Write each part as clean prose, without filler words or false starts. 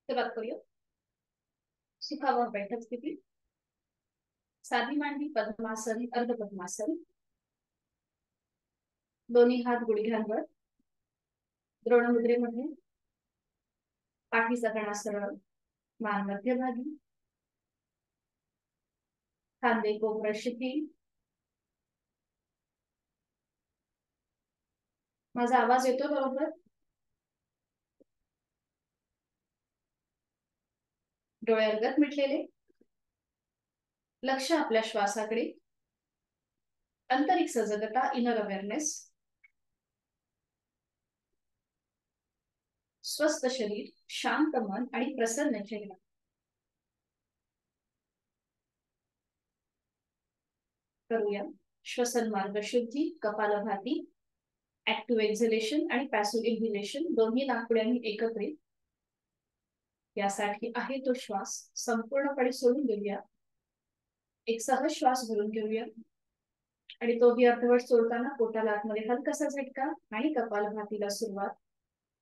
सुरुवात करूया. सुखावर बैठक स्थिती. साधी मांडी पद्मासन अर्ध पद्मासन. दोन्ही हात गुडघ्यांवर. द्रोण मुद्रेमध्ये. पाठीचा कणा सरळ. मान मध्यभागी. खांदे कोपरा शिथिल. माझा आवाज येतो बरोबर? डोळे अर्गत मिटलेले. लक्ष आपल्या श्वासाकडे. आंतरिक सजगता, इनर अवेअरनेस. स्वस्थ शरीर, शांत मन आणि प्रसन्न चेहरा. करूया श्वसन मार्ग शुद्धी, कपालभाती, ऍक्टिव्ह एक्झलेशन आणि पॅसिव्ह इन्हेलेशन दोन्ही नाकपुड्यांनी एकत्रित. यासाठी आहे तो श्वास संपूर्णपणे सोडून देऊया. एक सहज श्वास भरून घेऊया आणि तोही अर्धवट सोडताना पोटाला आतमध्ये हलकासा झटका आणि कपालभातीला सुरुवात.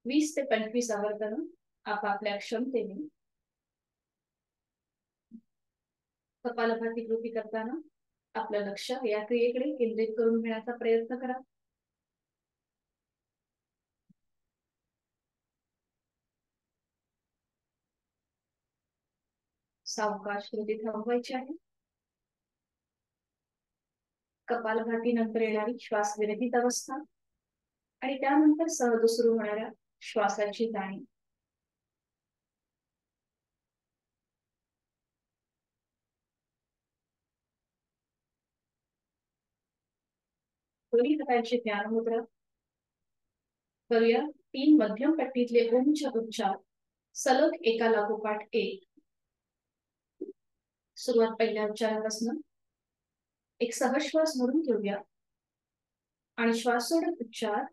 20 ते 25 आवर्तन आपापल्या क्षमतेने. कपालभाती कृती करताना आपलं लक्ष या क्रियेकडे केंद्रित करून घेण्याचा प्रयत्न करा. सावकाश कृती थांबवायची आहे. कपालभाती नंतर येणारी श्वास विरहित अवस्था आणि त्यानंतर सहज सुरू होणाऱ्या श्वासाची जाणीव. दोन्ही हातांची ध्यान मुद्रा. करूया 3 मध्यम पट्टीतले ओमचे उच्चार सलग एका लागोपाठ एक. सुरुवात पहिल्या उच्चारापासून. एक सहज श्वास भरून घेऊया आणि श्वास सोडत उच्चार.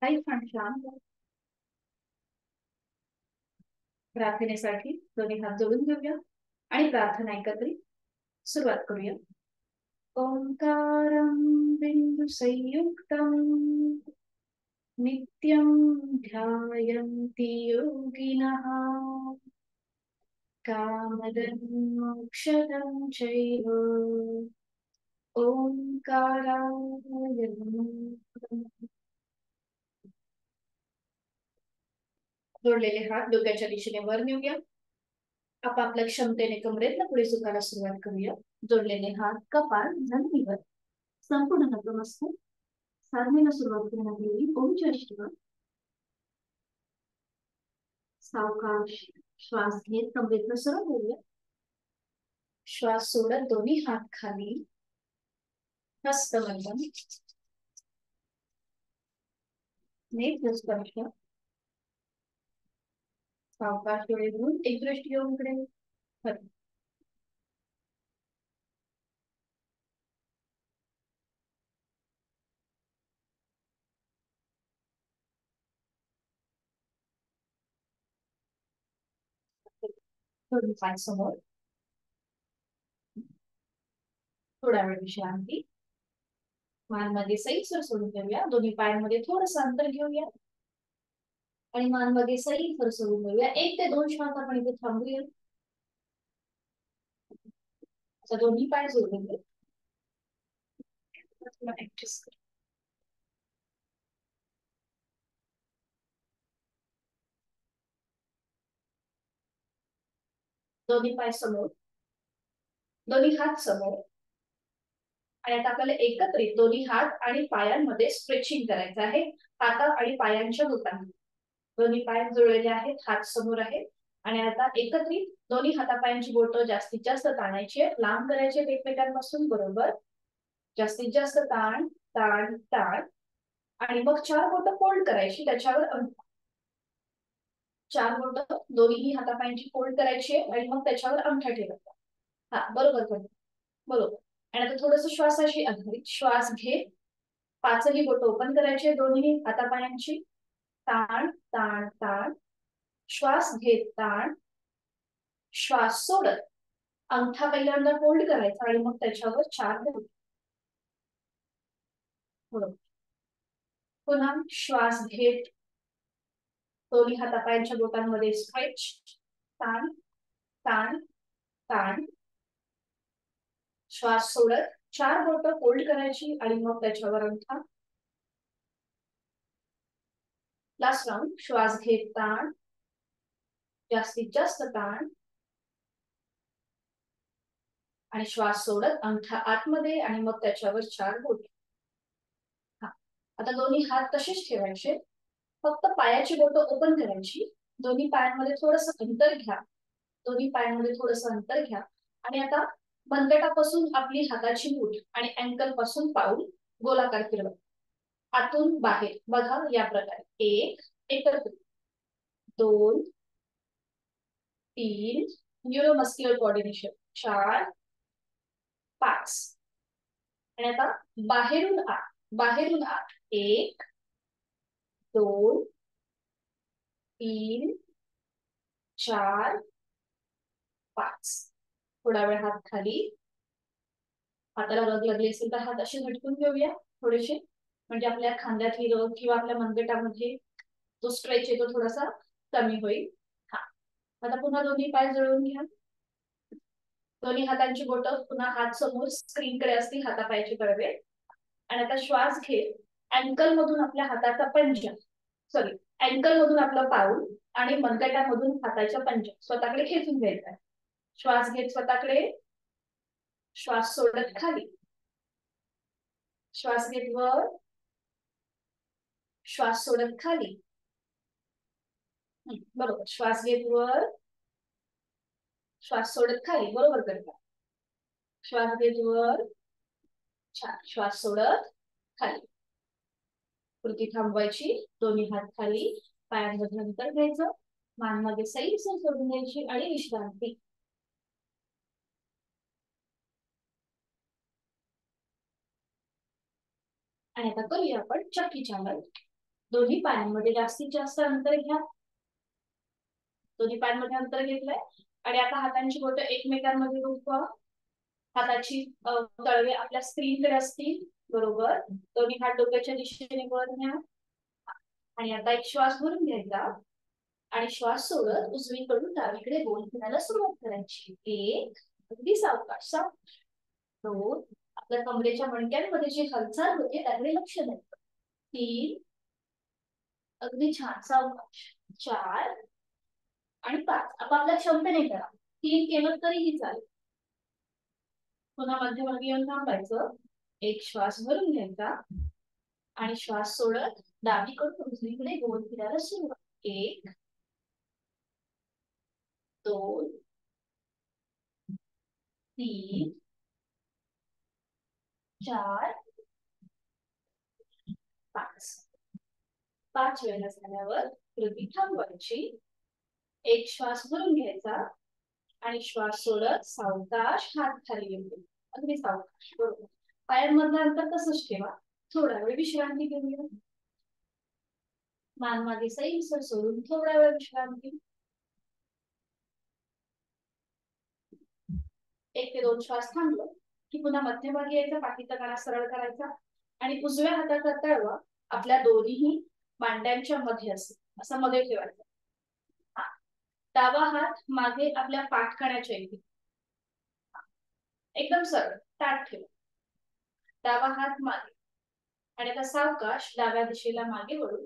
काही क्षण शांत. प्रार्थनेसाठी दोन्ही हात जोडून घेऊया आणि प्रार्थना एकत्रित सुरुवात करूया. ओंकारं बिंदु संयुक्तं नित्यं ध्यायन्ति योगिनः कामदं मोक्षदं चैव ओंकाराय नमः. जोडलेले हात डोक्याच्या दिशेने वर नेऊया. आपापल्या क्षमतेने कमरेतनं पुढे झुकायला सुरुवात करूया. जोडलेले हात कपाळ जमिनीवर. संपूर्ण नतमस्तक. साधनेला सुरुवात करण्यापूर्वी ओमच्या शिवा. सावकाश श्वास घेत कमरेतनं सरळ होऊया. श्वास सोडत दोन्ही हात खाली. हस्तबंधन. नेत्र स्पर्श. सावकाश डोळे घेऊन एक दृष्टी ओमकडे. दोन्ही पाय समोर. थोडा वेळ विश्रांती. मान मध्ये सैलसर सोडून घेऊया. दोन्ही पायांमध्ये थोडंसं अंतर घेऊया आणि मान मध्ये सैलसर सोडून घेऊया. 1 ते 2 श्वास आपण इथे थांबूया. दोन्ही पाय जोडून घेऊ. ऍडजस्ट कर. दोन्ही पाय समोर. दोन्ही हात समोर. आणि आता आपल्याला एकत्रित दोन्ही हात आणि पायांमध्ये स्ट्रेचिंग करायचं आहे. हात आणि पायांच्या बोटांनी. दोन्ही पाय जुळलेले आहेत, हात समोर आहे आणि आता एकत्रित दोन्ही हातापायांची बोटं जास्तीत जास्त ताणायची, लांब करायचे एकमेकांपासून. बरोबर. जास्तीत जास्त ताण ताण ताण आणि मग 4 बोटं फोल्ड करायची, त्याच्यावर 4 बोटं दोन्ही हातापायांची फोल्ड करायची आणि मग त्याच्यावर अंगठा ठेवायचा. हा बरोबर बरोबर. आणि आता थोडस श्वासाशी आधारित श्वास घे, 5ही बोटं ओपन करायचे दोन्ही हातापायांची, ताण ताण ताण, श्वास घेत ताण, श्वास सोडत अंगठा पहिल्यांदा फोल्ड करायचा आणि मग त्याच्यावर 4 बोट. पुन्हा श्वास घेत दोन्ही हातापायांच्या बोटांमध्ये स्ट्रेच, ताण ताण ताण, श्वास सोडत 4 बोटं फोल्ड करायची आणि मग त्याच्यावर अंगठा. Last round. श्वास घेत ताण, जास्तीत जास्त ताण आणि श्वास सोडत अंगठा आतमध्ये आणि मग त्याच्यावर 4 बोट. आता दोन्ही हात तसेच ठेवायचे, फक्त पायाची बोटं ओपन करायची, दोन्ही पायांमध्ये थोडस अंतर घ्या, दोन्ही पायांमध्ये थोडस अंतर घ्या आणि आता मनगटापासून आपली हाताची मूठ आणि अँकल पासून पाऊल गोलाकार फिरवा, आतून बाहेर. बघा या प्रकारे. 1 एकत्रित, 2 3 न्यूरोमस्क्युलर कोऑर्डिनेशन, 4 5 आणि आता बाहेरून आत, बाहेरून आत. 1 2 3 4 5. थोडा वेळ हात खाली, हाताला रग लागली असेल तर हात असे झटकून घेऊया थोडेसे, म्हणजे आपल्या खांद्यातली रग किंवा आपल्या मनगटामध्ये तो स्ट्रेच येतो थोडासा कमी होईल. हा, आता पुन्हा दोन्ही पाय जुळवून घ्या, दोन्ही हातांची बोटं पुन्हा हात समोर स्क्रीनकडे असतील, हातापायाची कडवे. आणि आता श्वास घेत अँकल मधून आपल्या हाताचा पंजा, सॉरी अँकल मधून आपलं पाऊल आणि मनगटामधून हाताच्या पंजा स्वतःकडे खेचून घ्यायचा. श्वास घेत स्वतःकडे, श्वास सोडत खाली, श्वास घेत वर, श्वास सोडत खाली. बरोबर. श्वास घेत वर, श्वास सोडत खाली. बरोबर करता. श्वास घेत वर, छान. श्वास सोडत खाली. कृती थांबवायची, दोन्ही हात खाली, पायांमध्ये अंतर घ्यायचं, मान मध्ये सैलसर सोडून घ्यायची आणि विश्रांती. आणि आता करूया आपण चक्की चालक. दोन्ही पायांमध्ये जास्तीत जास्त अंतर घ्या, दोन्ही पायांमध्ये अंतर घेतलंय आणि आता हातांची बोटं एकमेकांमध्ये गुंतवा, हाताची तळवे आपल्या स्क्रीनकडे असतील. बरोबर. दोन्ही हात डोक्याच्या दिशेने वर न्या आणि आता एक श्वास भरून घ्यायचा आणि श्वास सोडत उजवीकडून डावीकडे गोल फिरायला सुरुवात करायची. 1 अगदी सावकाश, 2 आपल्या कमरेच्या मणक्यांमध्ये जी हालचाल होते त्याकडे लक्ष द्यायचं. 3 अगदी छान सावकाश, 4 आणि 5 आपापल्या क्षमतेने करा. 3 केलं तरीही चालेल. पुन्हा मध्यभागी येऊन थांबायचं, एक श्वास भरून घ्यायचा आणि श्वास सोडत डावीकडून उजवीकडे गोल फिरायला सुरुवात. 1 2 3 4 5. 5 वेळा झाल्यावर कृती थांबवायची, एक श्वास भरून घ्यायचा आणि श्वास सोडत सावकाश हात खाली येतो, अगदी सावकाश. बरोबर. पायांमधलं अंतर तसंच ठेवा, थोडा वेळ विश्रांती घेऊया, मान मागे सैलसर सोडून थोडा वेळ विश्रांती. 1 ते 2 श्वास थांबलो की पुन्हा मध्यभागी यायचा, पाठीचा कणा सरळ करायचा आणि उजव्या हाताचा तळवा आपल्या दोन्ही मांड्यांच्या मध्ये असेल असं मध्ये ठेवायचा. डावा हात मागे आपल्या पाठकण्याच्या इथे एकदम सरळ ताठ ठेवा, डावा हात मागे आणि आता सावकाश डाव्या दिशेला मागे वळून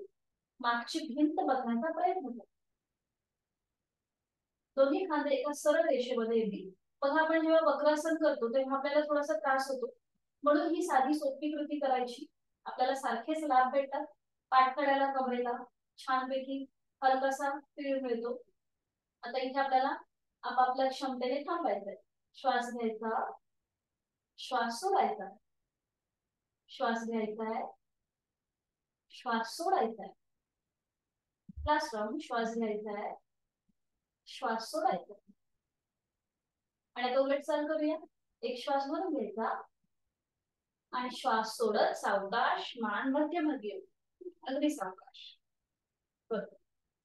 मागची भिंत बघण्याचा प्रयत्न करा. दोन्ही खांदे एका सरळ रेषेमध्ये येतील. बघा आपण जेव्हा वक्रासन करतो तेव्हा आपल्याला थोडासा त्रास होतो, म्हणून ही साधी सोपी कृती करायची, आपल्याला सारखेच लाभ भेटतात. पाठकड्याला कमरेला छानपैकी हलकासा फील मिळतो. आता इथे आपल्याला आपापल्या क्षमतेने थांबायचंय. श्वास घ्यायचा, श्वास सोडायचा, श्वास घ्यायचा आहे, श्वास सोडायचा आहे. Last round. श्वास घ्यायचा आहे, श्वास सोडायचा आहे. आणि आता उलट चाल करूया. एक श्वास भरून घ्यायचा आणि श्वास सोडत सावकाश मान मध्यभागी येऊ. अगदी सावकाश. बरोबर.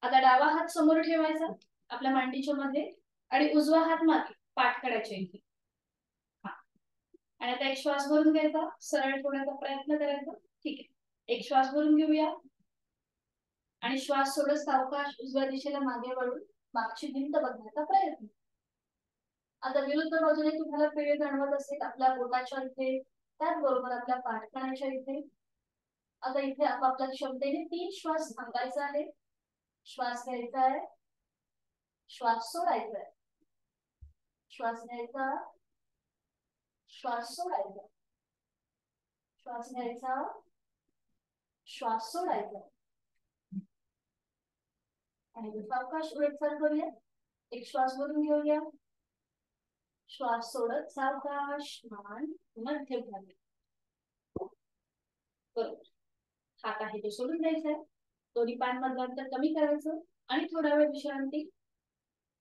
आता डावा हात समोर ठेवायचा आपल्या मांडीच्या मध्ये आणि उजवा हात मागे पाठकड्याच्या इथे. आणि आता एक श्वास भरून घ्यायचा, सरळ ठेवण्याचा प्रयत्न करायचा. ठीक आहे. एक श्वास भरून घेऊया आणि श्वास सोडत सावकाश उजव्या दिशेला मागे वळून मागची भिंत बघण्याचा प्रयत्न. आता विरुद्ध बाजूने तुम्हाला पिळे जाणवत असेल आपल्या बोटाच्या इथे, त्याचबरोबर आपल्या पाठकण्याच्या इथे. आता इथे आपापल्या क्षमतेने 3 श्वास थांबायचा आहे. श्वास घ्यायचा आहे, श्वास सोडायचा आहे, श्वास घ्यायचा, श्वास सोडायचा, श्वास घ्यायचा, श्वास सोडायचा. आणि सावकाश उलटचाल करूया. एक श्वास भरून घेऊया, श्वास सोडत सावकाश मान मध्यभागी. बरोबर. हात आहे तो सोडून द्यायचा आहे. दोन्ही पान मधलं अंतर कमी करायचं आणि थोडा वेळ विश्रांती.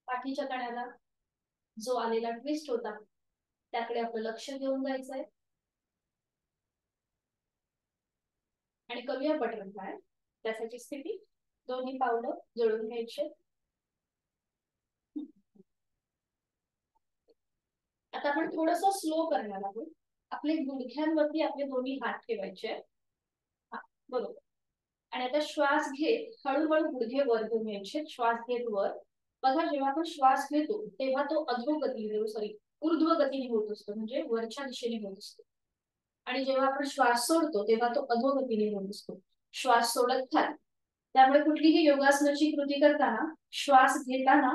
पाठीच्या कण्याला जो आलेला ट्विस्ट होता त्याकडे आपलं लक्ष घेऊन जायचंय. आणि करूया बटरफ्लाय. त्यासाठी स्थिती दोन्ही पावलं जोडून घ्यायचे. आता आपण थोडस स्लो करणार आहोत. आपले गुडघ्यांवरती आपले दोन्ही हात ठेवायचे. बरोबर. आणि आता श्वास घेत हळूहळू गुडघे वर घेऊन यायचे. श्वास घेत वर. बघा जेव्हा आपण श्वास घेतो तेव्हा तो अधोगतीने ऊर्ध्व गतीने होत असतो, म्हणजे वरच्या दिशेने होत असतो. आणि जेव्हा आपण श्वास सोडतो तेव्हा तो अधोगतीने होत असतो, श्वास सोडत खाली. त्यामुळे कुठलीही योगासनाची कृती करताना श्वास घेताना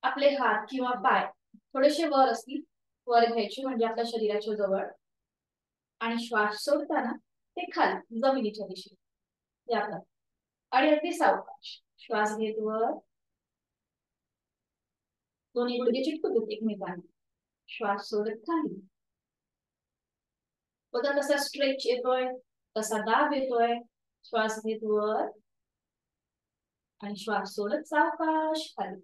आपले हात किंवा पाय थोडेसे वर असतील, वर घ्यायचे म्हणजे आपल्या शरीराच्या जवळ. आणि श्वास सोडताना ते खाली जमिनीच्या दिशेने याला. आणि अगदी सावकाश श्वास घेत वर. दोन्ही गुडघे चिटकून एकमेकांना. श्वास सोडत खाली. बघा कसा स्ट्रेच येतोय, कसा दाब येतोय. श्वास घेत वर आणि श्वास सोडत सावकाश खाली.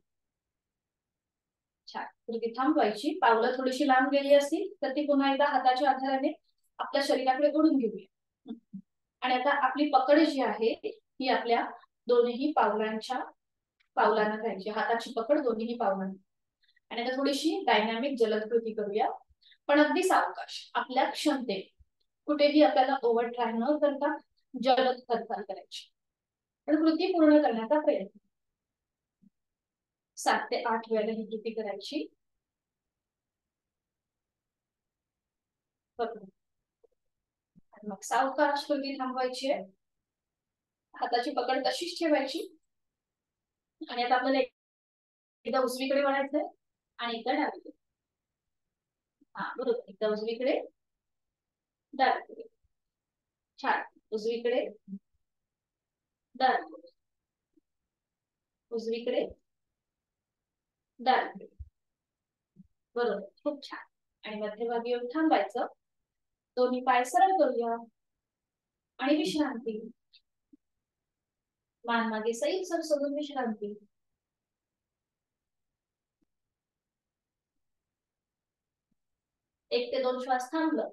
छान. तर थांबवायची. पावलं थोडीशी लांब गेली असतील तर ती पुन्हा एकदा हाताच्या आधाराने आपल्या शरीराकडे ओढून घेऊया. आणि आता आपली पकड जी आहे ही आपल्या दोन्ही पावलांना घ्यायची. हाताची पकड दोन्ही पावलांना. आणि आता थोडीशी डायनॅमिक जलद कृती करूया, पण अगदी सावकाश आपल्या क्षमते. कुठेही आपल्याला ओव्हर ट्राय न करता जलद हालचाल करायची, पण कृती पूर्ण करण्याचा प्रयत्न. 7 ते 8 वेळेला ही कृती करायची. मग सावकाश कृती थांबवायची आहे. हाताची पकड तशीच ठेवायची. आणि आता आपल्याला एकदा उजवीकडे वळायचंय आणि एकदा डावीकडे. हा बरोबर. एकदा उजवीकडे, डावीकडे. छान. उजवीकडे, डावीकडे, उजवीकडे, डावीकडे. बरोबर. खूप छान. आणि मध्यभागी येऊन थांबायचं. दोन्ही पाय सरळ करूया आणि विश्रांती. मान मागे सैल सर सोडून विश्रांती. 1 ते 2 श्वास थांबलं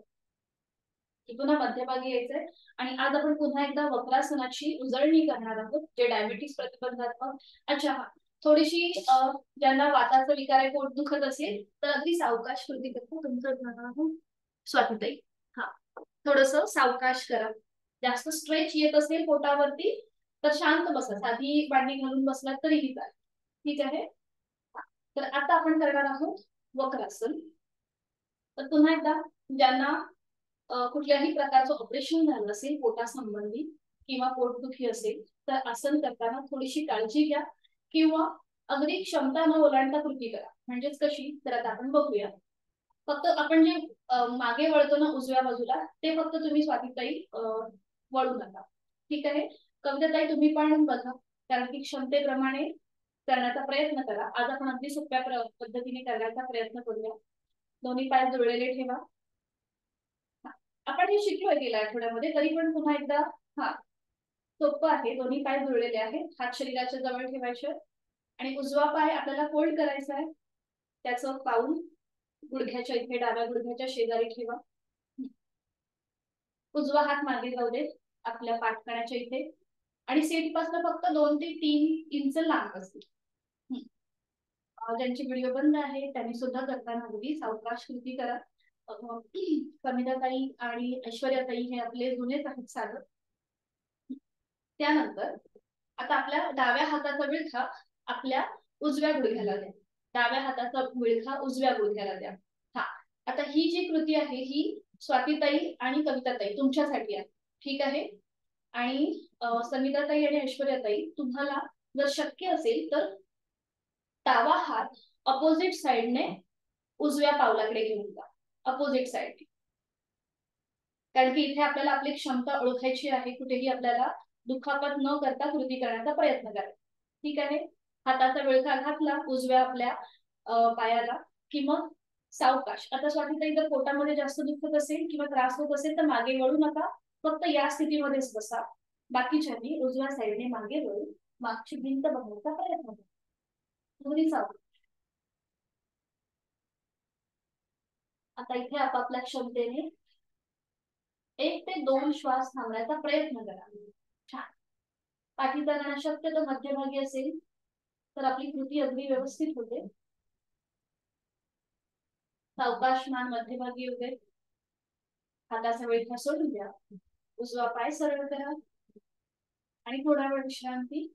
की पुन्हा मध्यभागी यायचंय. आणि आज आपण पुन्हा एकदा वक्रासनाची उजळणी करणार आहोत, जे डायबिटीस प्रतिबंधात्मक. अच्छा, थोडीशी ज्यांना वाताचा विकार आहे, पोट दुखत असेल तर अगदी सावकाश कृती करतो. तुमचं स्वातीताई, हा थोडस सावकाश करा. जास्त स्ट्रेच येत असेल पोटावरती तर शांत बसा. साधी मांडी घालून बसलात तरीही चालेल. ठीक आहे. तर आता आपण करणार आहोत वक्रासन. तर पुन्हा एकदा ज्यांना कुठल्याही प्रकारचं ऑपरेशन झालं असेल पोटासंबंधी किंवा पोटदुखी असेल तर आसन करताना थोडीशी काळजी घ्या किंवा अगदी क्षमता न ओलांडता कृती करा. म्हणजेच कशी, तर आता आपण बघूया. फक्त आपण जे मागे वळतो ना उजव्या बाजूला, ते फक्त तुम्ही स्वातीताई वळू नका. ठीक आहे. कविताताई तुम्ही पण बघा. कारण की क्षमतेप्रमाणे करण्याचा प्रयत्न करा. आज आपण अगदी सोप्या पद्धतीने करण्याचा प्रयत्न करूया. दोन्ही पाय जुळलेले ठेवा. आपण हे शिकलोय गेल्या आठवड्यामध्ये, तरी पण पुन्हा एकदा. हा, सोपं आहे. दोन्ही पाय जुळलेले आहेत, हात शरीराच्या जवळ ठेवायचे आणि उजवा पाय आपल्याला फोल्ड करायचा आहे. त्याचं पाऊल गुडघ्याच्या इथे, डाव्या गुडघ्याच्या शेजारी ठेवा. उजवा हात मागे जाऊ दे आपल्या पाठकण्याच्या इथे आणि सीट पासून फक्त 2 ते 3 इंच लांब असतील. ज्यांची व्हिडिओ बंद आहे त्यांनी सुद्धा करताना हवी सावकाश कृती करा. समिताताई आणि ऐश्वर्याताई हे आपले जुनेच आहेत साधक. त्यानंतर आता आपल्या डाव्या हाताचा विळखा आपल्या उजव्या गुडघ्याला द्या. डाव्या हाताचा विळखा उजव्या गुडघ्याला द्या. हा, आता ही जी कृती आहे ही स्वातीताई आणि कविताताई तुमच्यासाठी आहे. ठीक आहे. आणि समिताताई आणि ऐश्वर्याताई तुम्हाला जर शक्य असेल तर डावा हात अपोजिट साइडने उजव्या पावलाकडे घेऊन जा. Opposite side. कारण की इथे आपल्याला आपली क्षमता ओळखायची आहे. कुठेही आपल्याला दुखापत न करता कृती करण्याचा प्रयत्न करा. ठीक आहे. हाताचा विळखा घातला उजव्या आपल्या पायाला की मग सावकाश. आता स्वातीताई जर पोटामध्ये जास्त दुखत असेल किंवा त्रास होत असेल तर मागे वळू नका. फक्त या स्थितीमध्येच बसा. बाकीच्यांनी उजव्या साईडने मागे वळून मागची भिंत बघण्याचा प्रयत्न करा. दोन्ही सावकाश. आता इथे आपापल्या क्षमतेने 1 ते 2 श्वास थांबण्याचा प्रयत्न करा. छान. पाठीचा कणा शक्यतो मध्यभागी असेल तर आपली कृती अगदी व्यवस्थित होते. सावकाश मान मध्यभागी होते. हाताचा विळखा सोडून द्या. उजवा पाय सरळ करा आणि थोडा वेळ विश्रांती.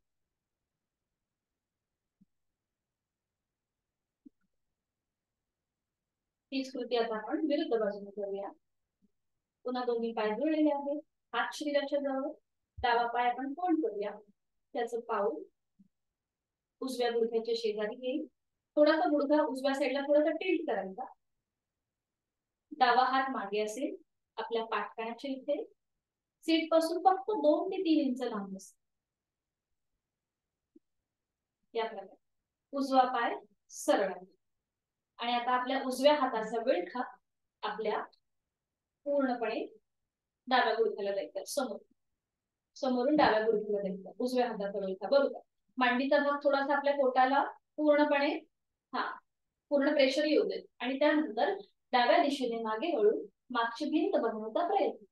तीच कृती आता आपण विरुद्ध बाजूने करूया. पुन्हा दोन्ही पाय जुळलेले आहेत, हात शरीराच्या जवळ. डावा पाय आपण फोल्ड करूया. त्याचं पाऊल उजव्या गुडघ्याच्या शेजारी येईल. थोडासा गुडघा उजव्या साईडला थोडासा टिल्ट करायचा. डावा हात मागे असेल आपल्या पाठकण्याच्या इथे. सीट पासून फक्त 2 ते 3 इंच लांब असेल. या प्रकारे उजवा पाय सरळ. आणि आता आपल्या उजव्या हाताचा विळखा आपल्या पूर्णपणे डाव्या गुडघ्याला द्यायचा. समोरून डाव्या गुडघ्याला द्यायचा उजव्या हाताचा विळखा. बरोबर. मांडीचा भाग थोडासा आपल्या पोटाला पूर्णपणे पूर्ण प्रेशर येऊ देत आणि त्यानंतर डाव्या दिशेने मागे वळून मागची भिंत बनवण्याचा प्रयत्न.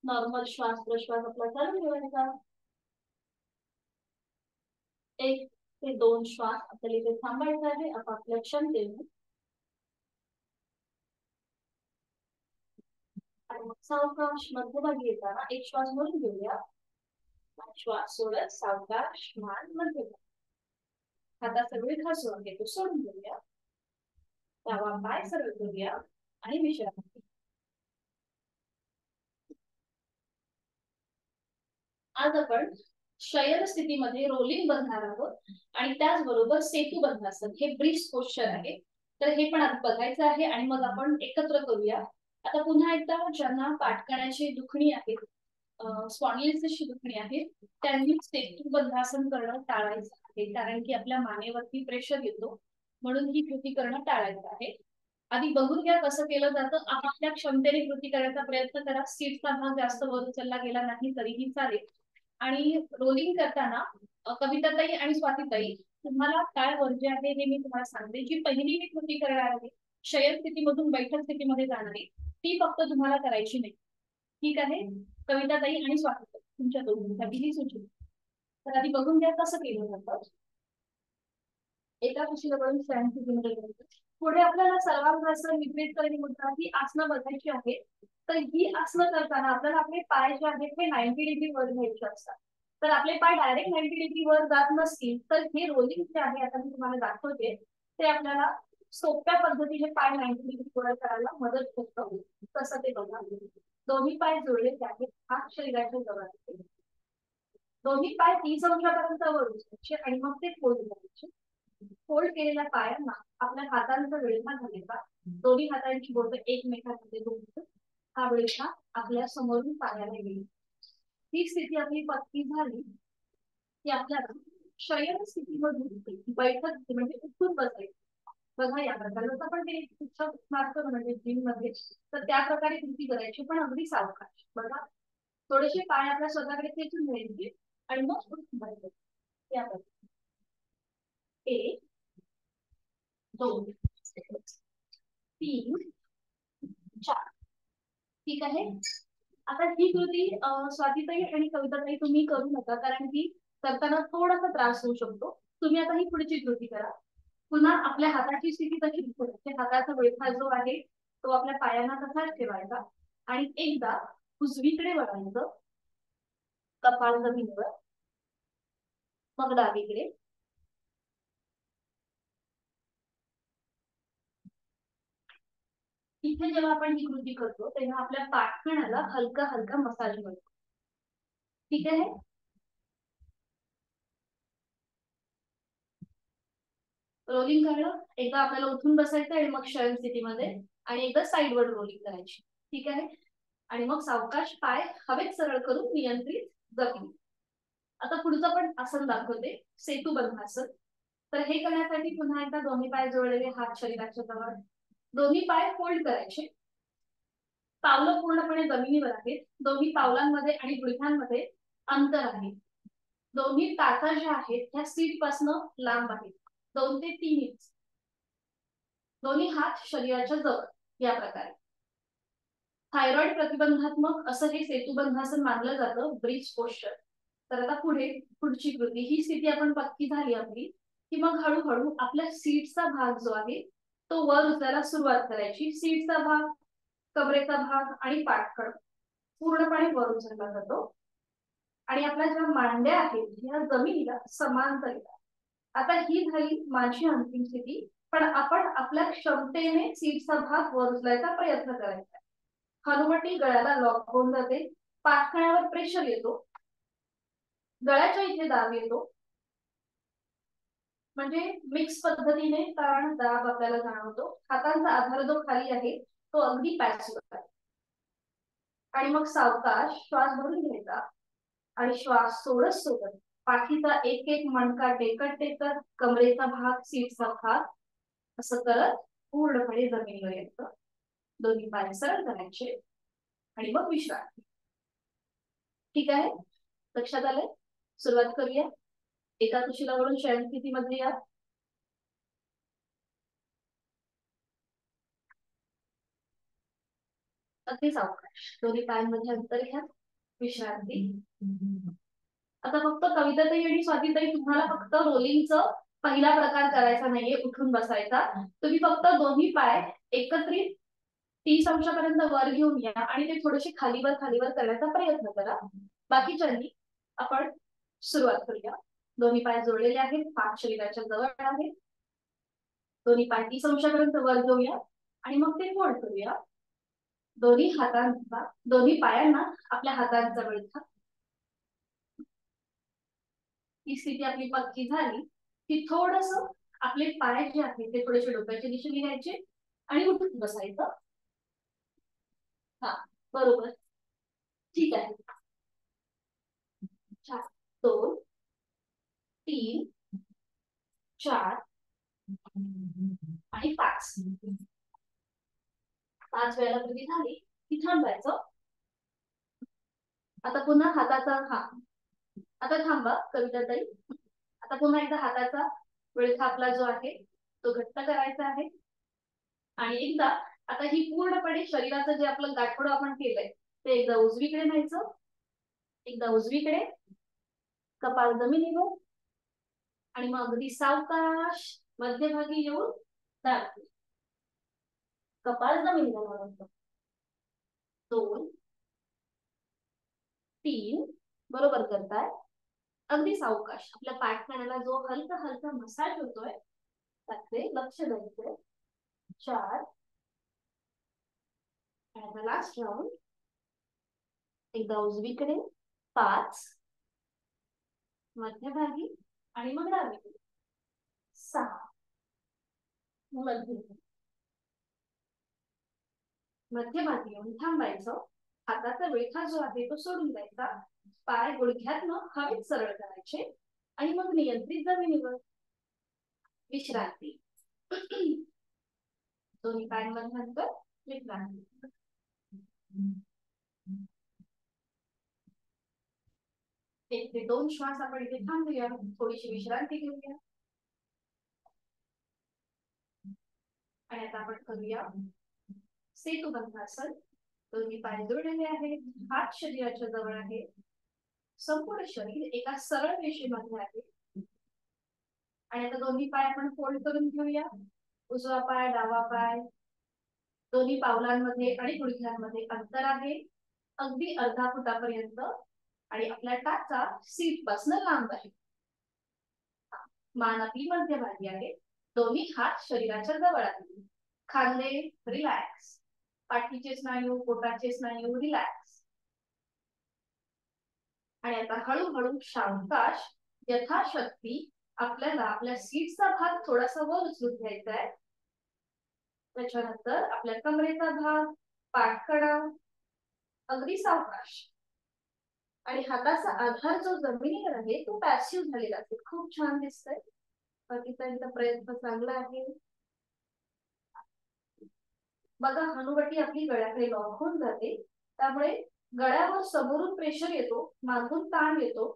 नॉर्मल श्वास प्रश्वास आपला चालू ठेवायचा. 1 ते 2 श्वास आपल्याला इथे थांबायचा आहे आपापल्या क्षमतेने. आणि मग सावकाश मध्यभागी येताना एक श्वास भरून घेऊया. श्वास सोडत सावकाश मान मध्यभागी. हाताचा विळखा सोडून घेतो, सोडून घेऊया. डावा पाय सरळ करूया आणि विश्रांती. आज आपण शयन स्थितीमध्ये रोलिंग बघणार आहोत आणि त्याचबरोबर सेतू बंधासन हे ब्रिज पोश्चर आहे. तर हे पण आज बघायचं आहे आणि मग आपण एकत्र करूया. आता पुन्हा एकदा ज्यांना पाठकण्याची दुखणी आहे, स्पॉन्डिलिटिसची दुखणी आहे, त्यांनी सेतू बंधासन करणं टाळायचं आहे. कारण की आपल्या मानेवरती प्रेशर येतो, म्हणून ही कृती करणं टाळायचं आहे. आधी बघून घ्या कसं केलं जातं. आपापल्या क्षमतेने कृती करण्याचा प्रयत्न करा. सीटचा भाग जास्त वर उचलला गेला नाही तरीही चालेल. आणि रोलिंग करताना कविताताई आणि स्वातीताई तुम्हाला काय वर्ज्य आहे हे मी तुम्हाला सांगते. जी पहिली मी कृती करणार आहे शयन स्थितीमधून बैठक स्थितीमध्ये जाणारी, ती फक्त तुम्हाला करायची नाही. ठीक आहे. कविताताई आणि स्वातीताई तुमच्या दोघांसाठी ही सूचना. तर आधी बघून घ्या कसं केलं जातं. एका कुशीवरून शयन स्थितीमध्ये पुढे आपल्याला सर्वांगासन विपरीत करणी मुद्रा ही आसनं बघायची आहे. तर ही आसनं करताना आपल्याला आपले पाय जे आहेत ते 90 डिग्री वर घ्यायचे असतात. तर आपले पाय डायरेक्ट 90 डिग्री वर जात नसतील तर हे रोलिंग जे आहे आता मी तुम्हाला दाखवते ते आपल्याला सोप्या पद्धतीने पाय 90 डिग्री वर करायला मदत होतं. कसं ते बघा. दोन्ही पाय जुळलेले आहेत, हात शरीराच्या जवळ आहेत. दोन्ही पाय 30 अंशापर्यंत वर उचलायचे आणि मग ते फोल्ड करायचे. फोल्ड केलेल्या पायांना आपल्या हातांचा विळखा घालायचा. दोन्ही हातांची बोटं एकमेकांमध्ये जोडून हा विळखा आपल्या समोरून पायाला येईल. ही स्थिती आपली पक्की झाली की आपल्याला शयन स्थितीमधून बैठक म्हणजे उठून बसायचं. बघा या प्रकारे जसं आपण ते पुस्तक मारतो म्हणजे जिम मध्ये, तर त्या प्रकारे कृती करायची, पण अगदी सावकाश. बघा, थोडेसे पाय आपल्या स्वतःकडे खेचून घ्यायचे आणि मग उठून बसायचं. या प्रकारे 1 2 3 4. ठीक आहे. आता ही कृती स्वातीताई आणि कविताताई तुम्ही करू नका, कारण की करताना थोडासा त्रास होऊ शकतो. तुम्ही आता ही पुढची कृती करा. पुन्हा आपल्या हाताची स्थिती तशी ठेवायची. हाताचा विळखा जो आहे तो आपल्या पायांना तसाच ठेवायचा आणि एकदा उजवीकडे वळायचं, कपाळ जमिनीवर, मग डावीकडे. इथे जेव्हा आपण ही कृती करतो तेव्हा आपल्या पाठकणाला हलका हलका मसाज मिळतो. ठीक आहे. रोलिंग करणं, एकदा आपल्याला उठून बसायचं आणि मग शयन स्थितीमध्ये, आणि एकदा साईडवर रोलिंग करायची. ठीक आहे. आणि मग सावकाश पाय हवेत सरळ करून नियंत्रित जखमी. आता पुढचं पण आसन दाखवते, सेतू बंधासन. तर हे करण्यासाठी पुन्हा एकदा दोन्ही पाय जोडलेले, हात शरीराच्या जवळ, दोन्ही पाय फोल्ड करायचे. पावलं पूर्णपणे जमिनीवर आहेत. दोन्ही पावलांमध्ये आणि गुडघ्यांमध्ये अंतर आहे. दोन्ही टाचा ज्या आहेत त्या सीट पासून लांब आहेत, 2 ते 3 इंच. दोन्ही हात शरीराच्या जवळ, या प्रकारे. थायरॉइड प्रतिबंधात्मक असं हे सेतुबंधासन मानलं जातं, ब्रिज पोस्चर. तर आता पुढची कृती, ही स्थिती आपण पक्की झाली आपली की मग हळूहळू आपल्या सीटचा भाग जो आहे तो वर उचलायला सुरुवात करायची. सीटचा भाग, कमरेचा भाग आणि पाठकळ पूर्णपणे वर उचलला जातो आणि आपल्या ज्या मांड्या आहेत ह्या जमिनीला समांतर येतात. आता ही झाली माझी अंतिम स्थिती, पण आपण आपल्या क्षमतेने सीटचा भाग वर उचलायचा प्रयत्न करायचा. हनुवटी गळ्याला लॉक होऊन जाते, पाठकळ्यावर प्रेशर येतो, गळ्याच्या इथे दाब येतो, म्हणजे मिक्स पद्धतीने ताण दाब आपल्याला जाणवतो. हातांचा आधार जो खाली आहे तो अगदी पॅसिव्ह आहे. आणि मग सावकाश श्वास भरून घ्यायचा आणि श्वास सोडत सोडत पाठीचा एक एक मणका टेकत टेकत, कमरेचा भाग, सीटचा भाग असं करत पूर्णपणे जमिनीवर यायचं. दोन्ही पाय सरळ करायचे आणि मग विश्रांती. ठीक आहे. लक्षात आलंय. सुरुवात करूया. एका कुशीला वळून शयन स्थितीमध्ये या. अगदी सावकाश दोन्ही पायांमध्ये अंतर घ्या, विश्रांती. आता फक्त कविताताई आणि स्वातीताई, तुम्हाला फक्त रोलिंगचं पहिला प्रकार करायचा नाहीये, उठून बसायचा. तुम्ही फक्त दोन्ही पाय एकत्रित 30 अंशापर्यंत वर घेऊन या आणि ते थोडेसे खालीवर खालीवर करण्याचा प्रयत्न करा. बाकीच्यांनी आपण सुरुवात करूया. दोन्ही पाय जोडलेले आहेत, पाठ शरीराच्या जवळ आहे. दोन्ही पाय 30 अंशापर्यंत वर घेऊया आणि मग ते फोल्ड करूया. दोन्ही हातांचा, दोन्ही पायांना आपल्या हातांजवळ घ्या. ही स्थिती आपली पक्की झाली की थोडस आपले पाय जे आहेत ते थोडेसे डोक्याच्या दिशेने घ्यायचे आणि उठून बसायचं. हा, बरोबर. ठीक आहे. 4 2 3 4 आणि 5. 5 वेळेला कृती झाली की थांबायचं. आता पुन्हा हाताचा, हा आता थांबा कविताताई. आता पुन्हा एकदा हाताचा विळखा आपला जो आहे तो घट्ट करायचा आहे आणि एकदा आता ही पूर्णपणे शरीराचं जे आपलं गाठोडं आपण केलंय ते एकदा उजवीकडे न्यायचं, एकदा उजवीकडे, कपाळ जमिनीवर आणि मग अगदी सावकाश मध्यभागी येऊन दाबते. कपाळ जमिनीला लावायचं. 2 3 बरोबर करताय. अगदी सावकाश आपल्या पाठकणाला जो हलका हलका मसाज होतोय त्याचे लक्ष द्यायचंय. 4 आणि लास्ट राऊंड, एकदा उजवीकडे, 5 मध्यभागी आणि मग डावीकडे, 6 मध्यभागी येऊन थांबायचं हाताचा विळखा जो आहे तो सोडून द्यायचा, पाय गुडघ्यातनं हवेत सरळ करायचे आणि मग नियंत्रित जमिनीवर विश्रांती. दोन्ही पायांमध्ये अंतर, विश्रांती. 1 ते 2 श्वास आपण इथे थांबूया, थोडीशी विश्रांती घेऊया आणि आता आपण करूया सेतुबंधासन. दोन्ही पाय जोडलेले आहेत, हात शरीराच्या जवळ आहे, संपूर्ण शरीर एका सरळ रेषेमध्ये आहे. आणि आता दोन्ही पाय आपण फोल्ड करून घेऊया. उजवा पाय, डावा पाय, दोन्ही पावलांमध्ये आणि गुडघ्यांमध्ये अंतर आहे अगदी अर्धा फुटापर्यंत आणि आपला टाचा सीट पासून लांब आहे. मान आपली मध्यभागी आहे, दोन्ही हात शरीराच्या जवळ आहेत, खांदे रिलॅक्स, पाठीचे स्नायू, पोटाचे स्नायू रिलॅक्स. आणि आता हळूहळू सावकाश यथाशक्ती आपल्याला आपल्या सीटचा भाग थोडासा वर उचलून घ्यायचा आहे. त्याच्यानंतर आपल्या कमरेचा भाग, पाठकडा अगदी सावकाश आणि हाताचा आधार जो जमिनीवर आहे तो पॅसिव्ह झालेला असेल. खूप छान दिसतंय. बाकीचा प्रयत्न चांगला आहे. बघा हनुवटी आपली गळ्याकडे लॉक होऊन जाते, त्यामुळे गळ्यावर समोरून प्रेशर येतो, मागून ताण येतो.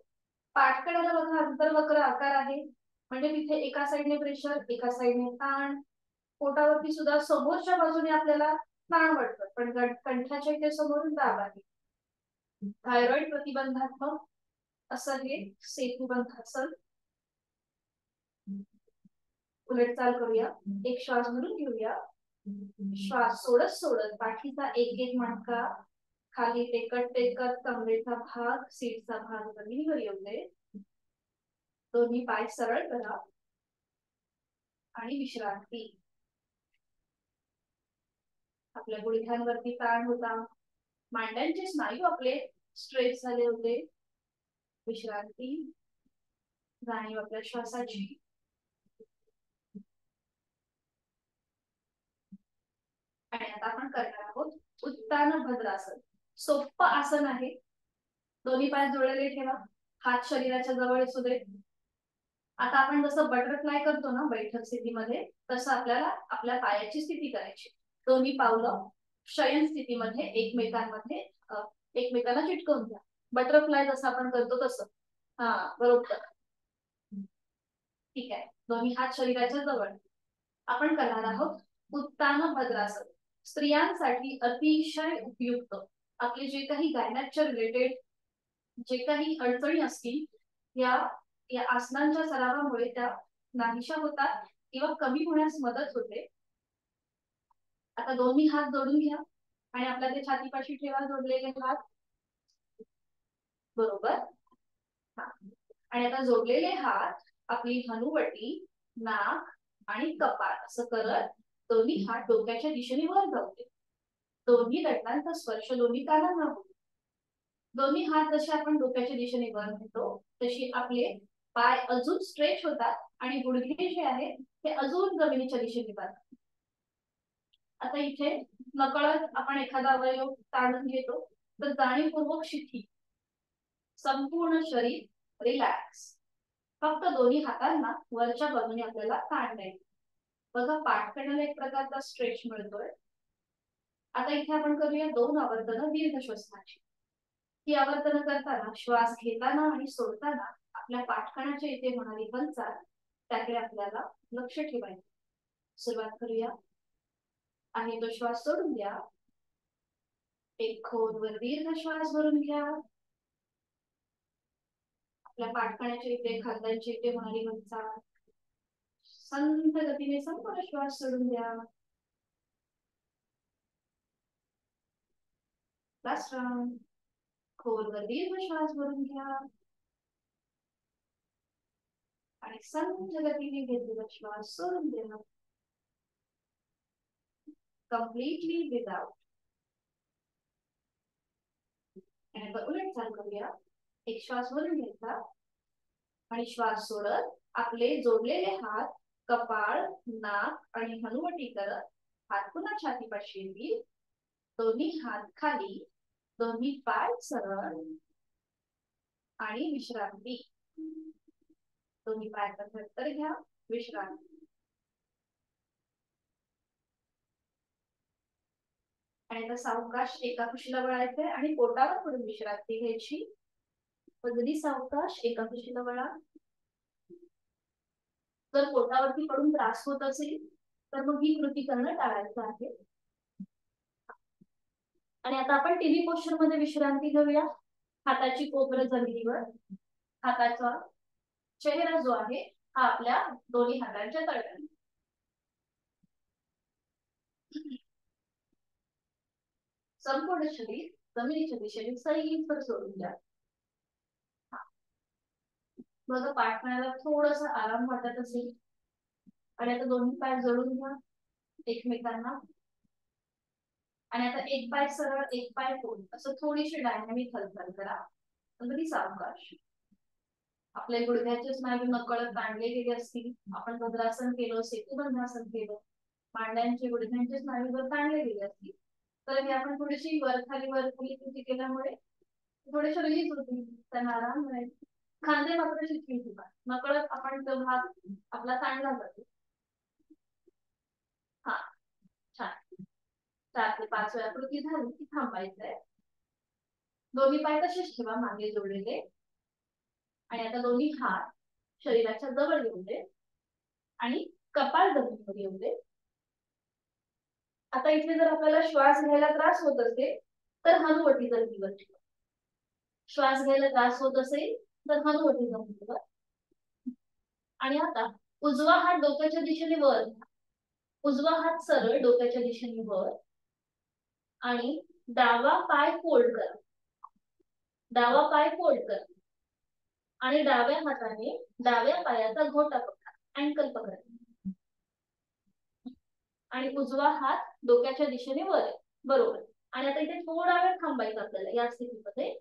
पाठकड्याला बघा अंतर्वक्र आकार आहे, म्हणजे तिथे एका साईडने प्रेशर, एका साईडने ताण. पोटावरती सुद्धा समोरच्या बाजूने आपल्याला ताण वाटतं, पण कंठाच्या इथे समोरून दाब आहे. थायरॉइड प्रतिबंधात्मक असं हे सेतुबंधासन. उलट चाल करूया. एक श्वास भरून घेऊया, श्वास सोडत सोडत पाठीचा एक एक मणका खाली टेकत टेकत कमरेचा भाग, सीटचा भाग जमिनीवर येऊ दे. दोन्ही पाय सरळ करा आणि विश्रांती. आपल्या गुडघ्यांवरती ताण होता, मांड्यांचे स्नायू आपले स्ट्रेच झाले होते. विश्रांती, जाणीव आपल्या श्वासाची. आणि आता आपण करणार आहोत उत्तान भद्रासन. सोपं आसन आहे. दोन्ही पाय जोडलेले ठेवा, हात शरीराच्या जवळ असू दे. आता आपण जसं बटरफ्लाय करतो ना बैठक स्थितीमध्ये, तसं आपल्याला आपल्या पायाची स्थिती करायची. दोन्ही पावलं शयन स्थितीमध्ये एकमेकांना चिटकवून घ्या. बटरफ्लाय जसं आपण करतो तसं. हा बरोबर, ठीक आहे. दोन्ही हात शरीराच्या जवळ. आपण करणार आहोत उत्तान भद्रासन. स्त्रियांसाठी अतिशय उपयुक्त. आपले जे काही गायनॅकच्या रिलेटेड जे काही अडचणी असतील, या आसनांच्या सरावामुळे त्या नाहीशा होतात किंवा कमी होण्यास मदत होते. आता दोन्ही हात जोडून घ्या आणि आपल्या ते छातीपाशी ठेवा जोडलेले हात. बरोबर. आणि आता जोडलेले हात आपली हनुवटी, नाक आणि कपाळ असं करत दोन्ही हात डोक्याच्या दिशेने वर जाऊ दे. दोन्ही रत्नांचा स्पर्श दोन्ही कानांना होतो. दोन्ही हात जसे आपण डोक्याच्या दिशेने वर घेतो तशी आपले पाय अजून स्ट्रेच होतात आणि गुडघे जे आहेत ते अजून जमिनीच्या दिशेने जातात. आता इथे नकळत आपण एखादा अवयव ताणून घेतो, तर जाणीवपूर्वक शिथी, संपूर्ण शरीर रिलॅक्स. फक्त दोन्ही हातांना वरच्या बाजूने आपल्याला ताण द्यायचा. बघा पाठकड्याला एक प्रकारचा स्ट्रेच मिळतोय. आता इथे आपण करूया 2 आवर्तनं दीर्घ श्वसनाची. ही आवर्तनं करताना श्वास घेताना आणि सोडताना आपल्या पाठकणाच्या इथे होणारी हालचाल त्याकडे आपल्याला लक्ष ठेवायचं. सुरुवात करूया. आणि तो श्वास सोडून द्या. एक खोलवर दीर्घ श्वास भरून घ्या. आपल्या पाठकणाच्या इथे, खांद्यांच्या इथे होणारी हालचाल संथ गतीने संपूर्ण श्वास सोडून द्या. Last round. खोलवर दीर्घ श्वास भरून घ्या आणि संथ गतीने घेतलेला श्वास सोडून द्या. Completely without. आणि आता उलट चाल करूया. एक श्वास भरून घ्यायचा आणि श्वास सोडत आपले जोडलेले हात कपाळ, नाक आणि हनुवटी करत हात पुन्हा छातीपाशी येतील. दोन्ही हात खाली दोन्ही पाय सरळ आणि विश्रांती. दोन्ही पायाचा घट्ट घ्या, विश्रांती. आणि आता सावकाश एका कुशीला वळायचंय आणि पोटावर पडून विश्रांती घ्यायची. अगदी सावकाश एका कुशीला वळा. जर पोटावरती पडून त्रास होत असेल तर मग ही कृती करणं टाळायचं आहे. आणि आता आपण टीव्ही पोस्चर मध्ये विश्रांती घेऊया. हाताची कोपरं जमिनीवर, हाताचा चेहरा जो आहे हा आपल्या दोन्ही हातांच्या तळव्याने. संपूर्ण शरीर जमिनीच्या दिशेने सैल सोडून द्या. बघा पाठमळ्याला थोडासा आराम वाटत असेल आणि आता दोन्ही पाय जोडून घ्या एकमेकांना. आणि आता एक पाय सरळ एक पाय फोड असं थोडीशी डायनॅमिक हालचाल करा. अगदी सावकाश. आपल्या गुडघ्याचे स्नायू नकळत ताणले गेले असतील. आपण भद्रासन केलं, सेतुबंधासन केलं, मांड्यांचे गुडघ्यांचे स्नायू जर ताणले गेले असतील तर हे आपण थोडीशी वर खाली कृती केल्यामुळे थोडेसे रिलीज होतील, त्यांना आराम मिळेल. खांदे मात्र शिथिल ठेवा, नकळत आपण तो भाग आपला ताणला जातो. हा छान. 4 ते 5 वेळा कृती झाली की थांबायचंय. दोन्ही पाय तसेच ठेवा मागे जोडलेले. आणि आता दोन्ही हात शरीराच्या जवळ येऊ दे आणि कपाळ जमिनीवर येऊ दे. आता इथे जर आपल्याला श्वास घ्यायला त्रास होत असेल तर हनुवटी जमिनीवर ठेवा. श्वास घ्यायला त्रास होत असेल तर हनुवटी जमिनीवर. आणि आता उजवा हात डोक्याच्या दिशेने वर, उजवा हात सरळ डोक्याच्या दिशेने वर आणि डावा पाय फोल्ड करा. डावा पाय फोल्ड करा आणि डाव्या हाताने डाव्या पायाचा घोटा पकडा, अँकल पकडा. आणि उजवा हात डोक्याच्या दिशेने वर आहे, बरोबर. आणि आता इथे थोडा वेळ थांबायचं आपल्याला या स्थितीमध्ये.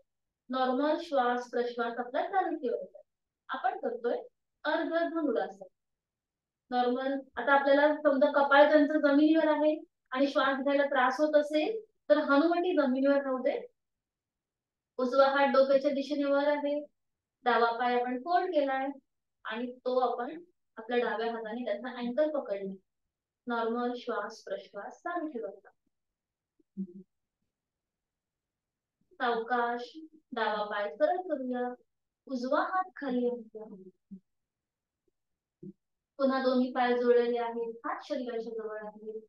नॉर्मल श्वास प्रश्वास आपला चालू ठेवायचा. आपण करतोय अर्ध धनुरासन. नॉर्मल. आता आपल्याला समजा कपाळ त्यांचं जमिनीवर आहे आणि श्वास घ्यायला त्रास होत असेल तर हनुवटी जमिनीवर राहू दे. उजवा हात डोक्याच्या दिशेने वर आहे, डावा पाय आपण फोल्ड केलाय आणि तो आपण आपल्या डाव्या हाताने त्याचा अँकल पकडले. नॉर्मल श्वास प्रश्वास चालू ठेवायचा. सावकाश डावा पाय सरळ करूया, उजवा हात खाली आणूया. पुन्हा दोन्ही पाय जोडलेले आहेत, हात शरीराच्या जवळ आहेत.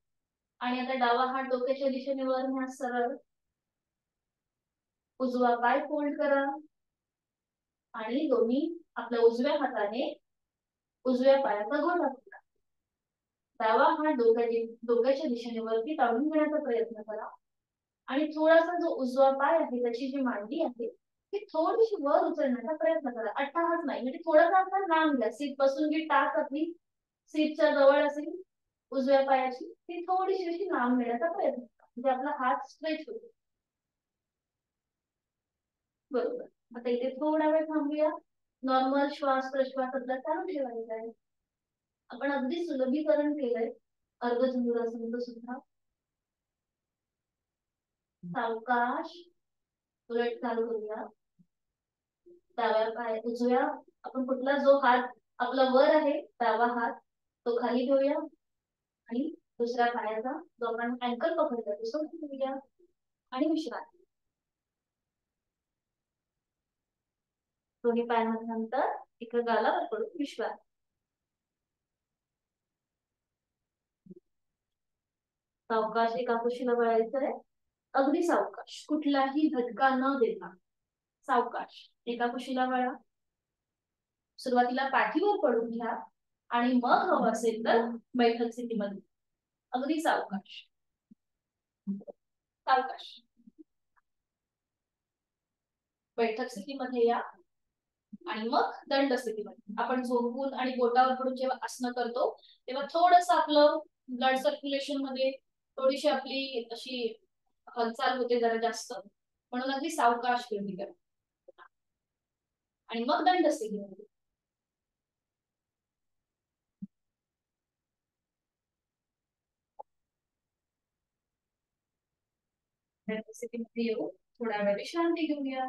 आणि आता डावा हात डोक्याच्या दिशेने वर न्या सरळ. उजवा पाय फोल्ड करा आणि दोन्ही आपल्या उजव्या हाताने उजव्या पायाचा घोटा पकडा. डावा हात डोक्याच्या दिशेने वरती टाळून घेण्याचा प्रयत्न करा. आणि थोडासा जो उजवा पाय आहे त्याची जी मांडी आहे ती थोडीशी वर उचलण्याचा प्रयत्न करा. अट्टाहास नाही, म्हणजे थोडासा आपण लांब घ्या. सीट पासून जी टाच आपली सीटच्या जवळ असेल उजव्या पायाची ती थोडीशी अशी लांब नेण्याचा प्रयत्न करा, म्हणजे आपला हात स्ट्रेच होतो. बरोबर. आता इथे थोडा वेळ थांबूया. नॉर्मल श्वास प्रश्वास आपला चालू ठेवायचा आहे. आपण अगदी सुलभीकरण केलंय अर्ध धनुरासनाचं सुद्धा. सावकाश उलट चालू करूया. डाव्या पाय उजव्या आपण कुठला जो हात आपला वर आहे डावा हात तो खाली घेऊया आणि दुसऱ्या पायाचा जो आपण अँकल पकडला तो सोडून घेऊया आणि विश्रांती. दोन्ही पायांनंतर एका गालावर पडून विश्रांती. सावकाश एका कुशीला वळायचंय. अगदी सावकाश, कुठलाही झटका न देता सावकाश एका कुशीला वळा. सुरुवातीला पाठीवर पडून घ्या आणि मग हवं असेल तर बैठक स्थितीमध्ये अगदी सावकाश सावकाश बैठक स्थितीमध्ये या. आणि मग दंड स्थितीमध्ये आपण झोपून आणि बोटावर पडून जेव्हा आसनं करतो तेव्हा थोडस आपलं ब्लड सर्क्युलेशन मध्ये थोडीशी आपली अशी हालचाल होते जरा जास्त, म्हणून अगदी सावकाश कृती करा. आणि मग दंड स्थितीमध्ये स्थितीमध्ये येऊ. थोडा वेळ विश्रांती घेऊया.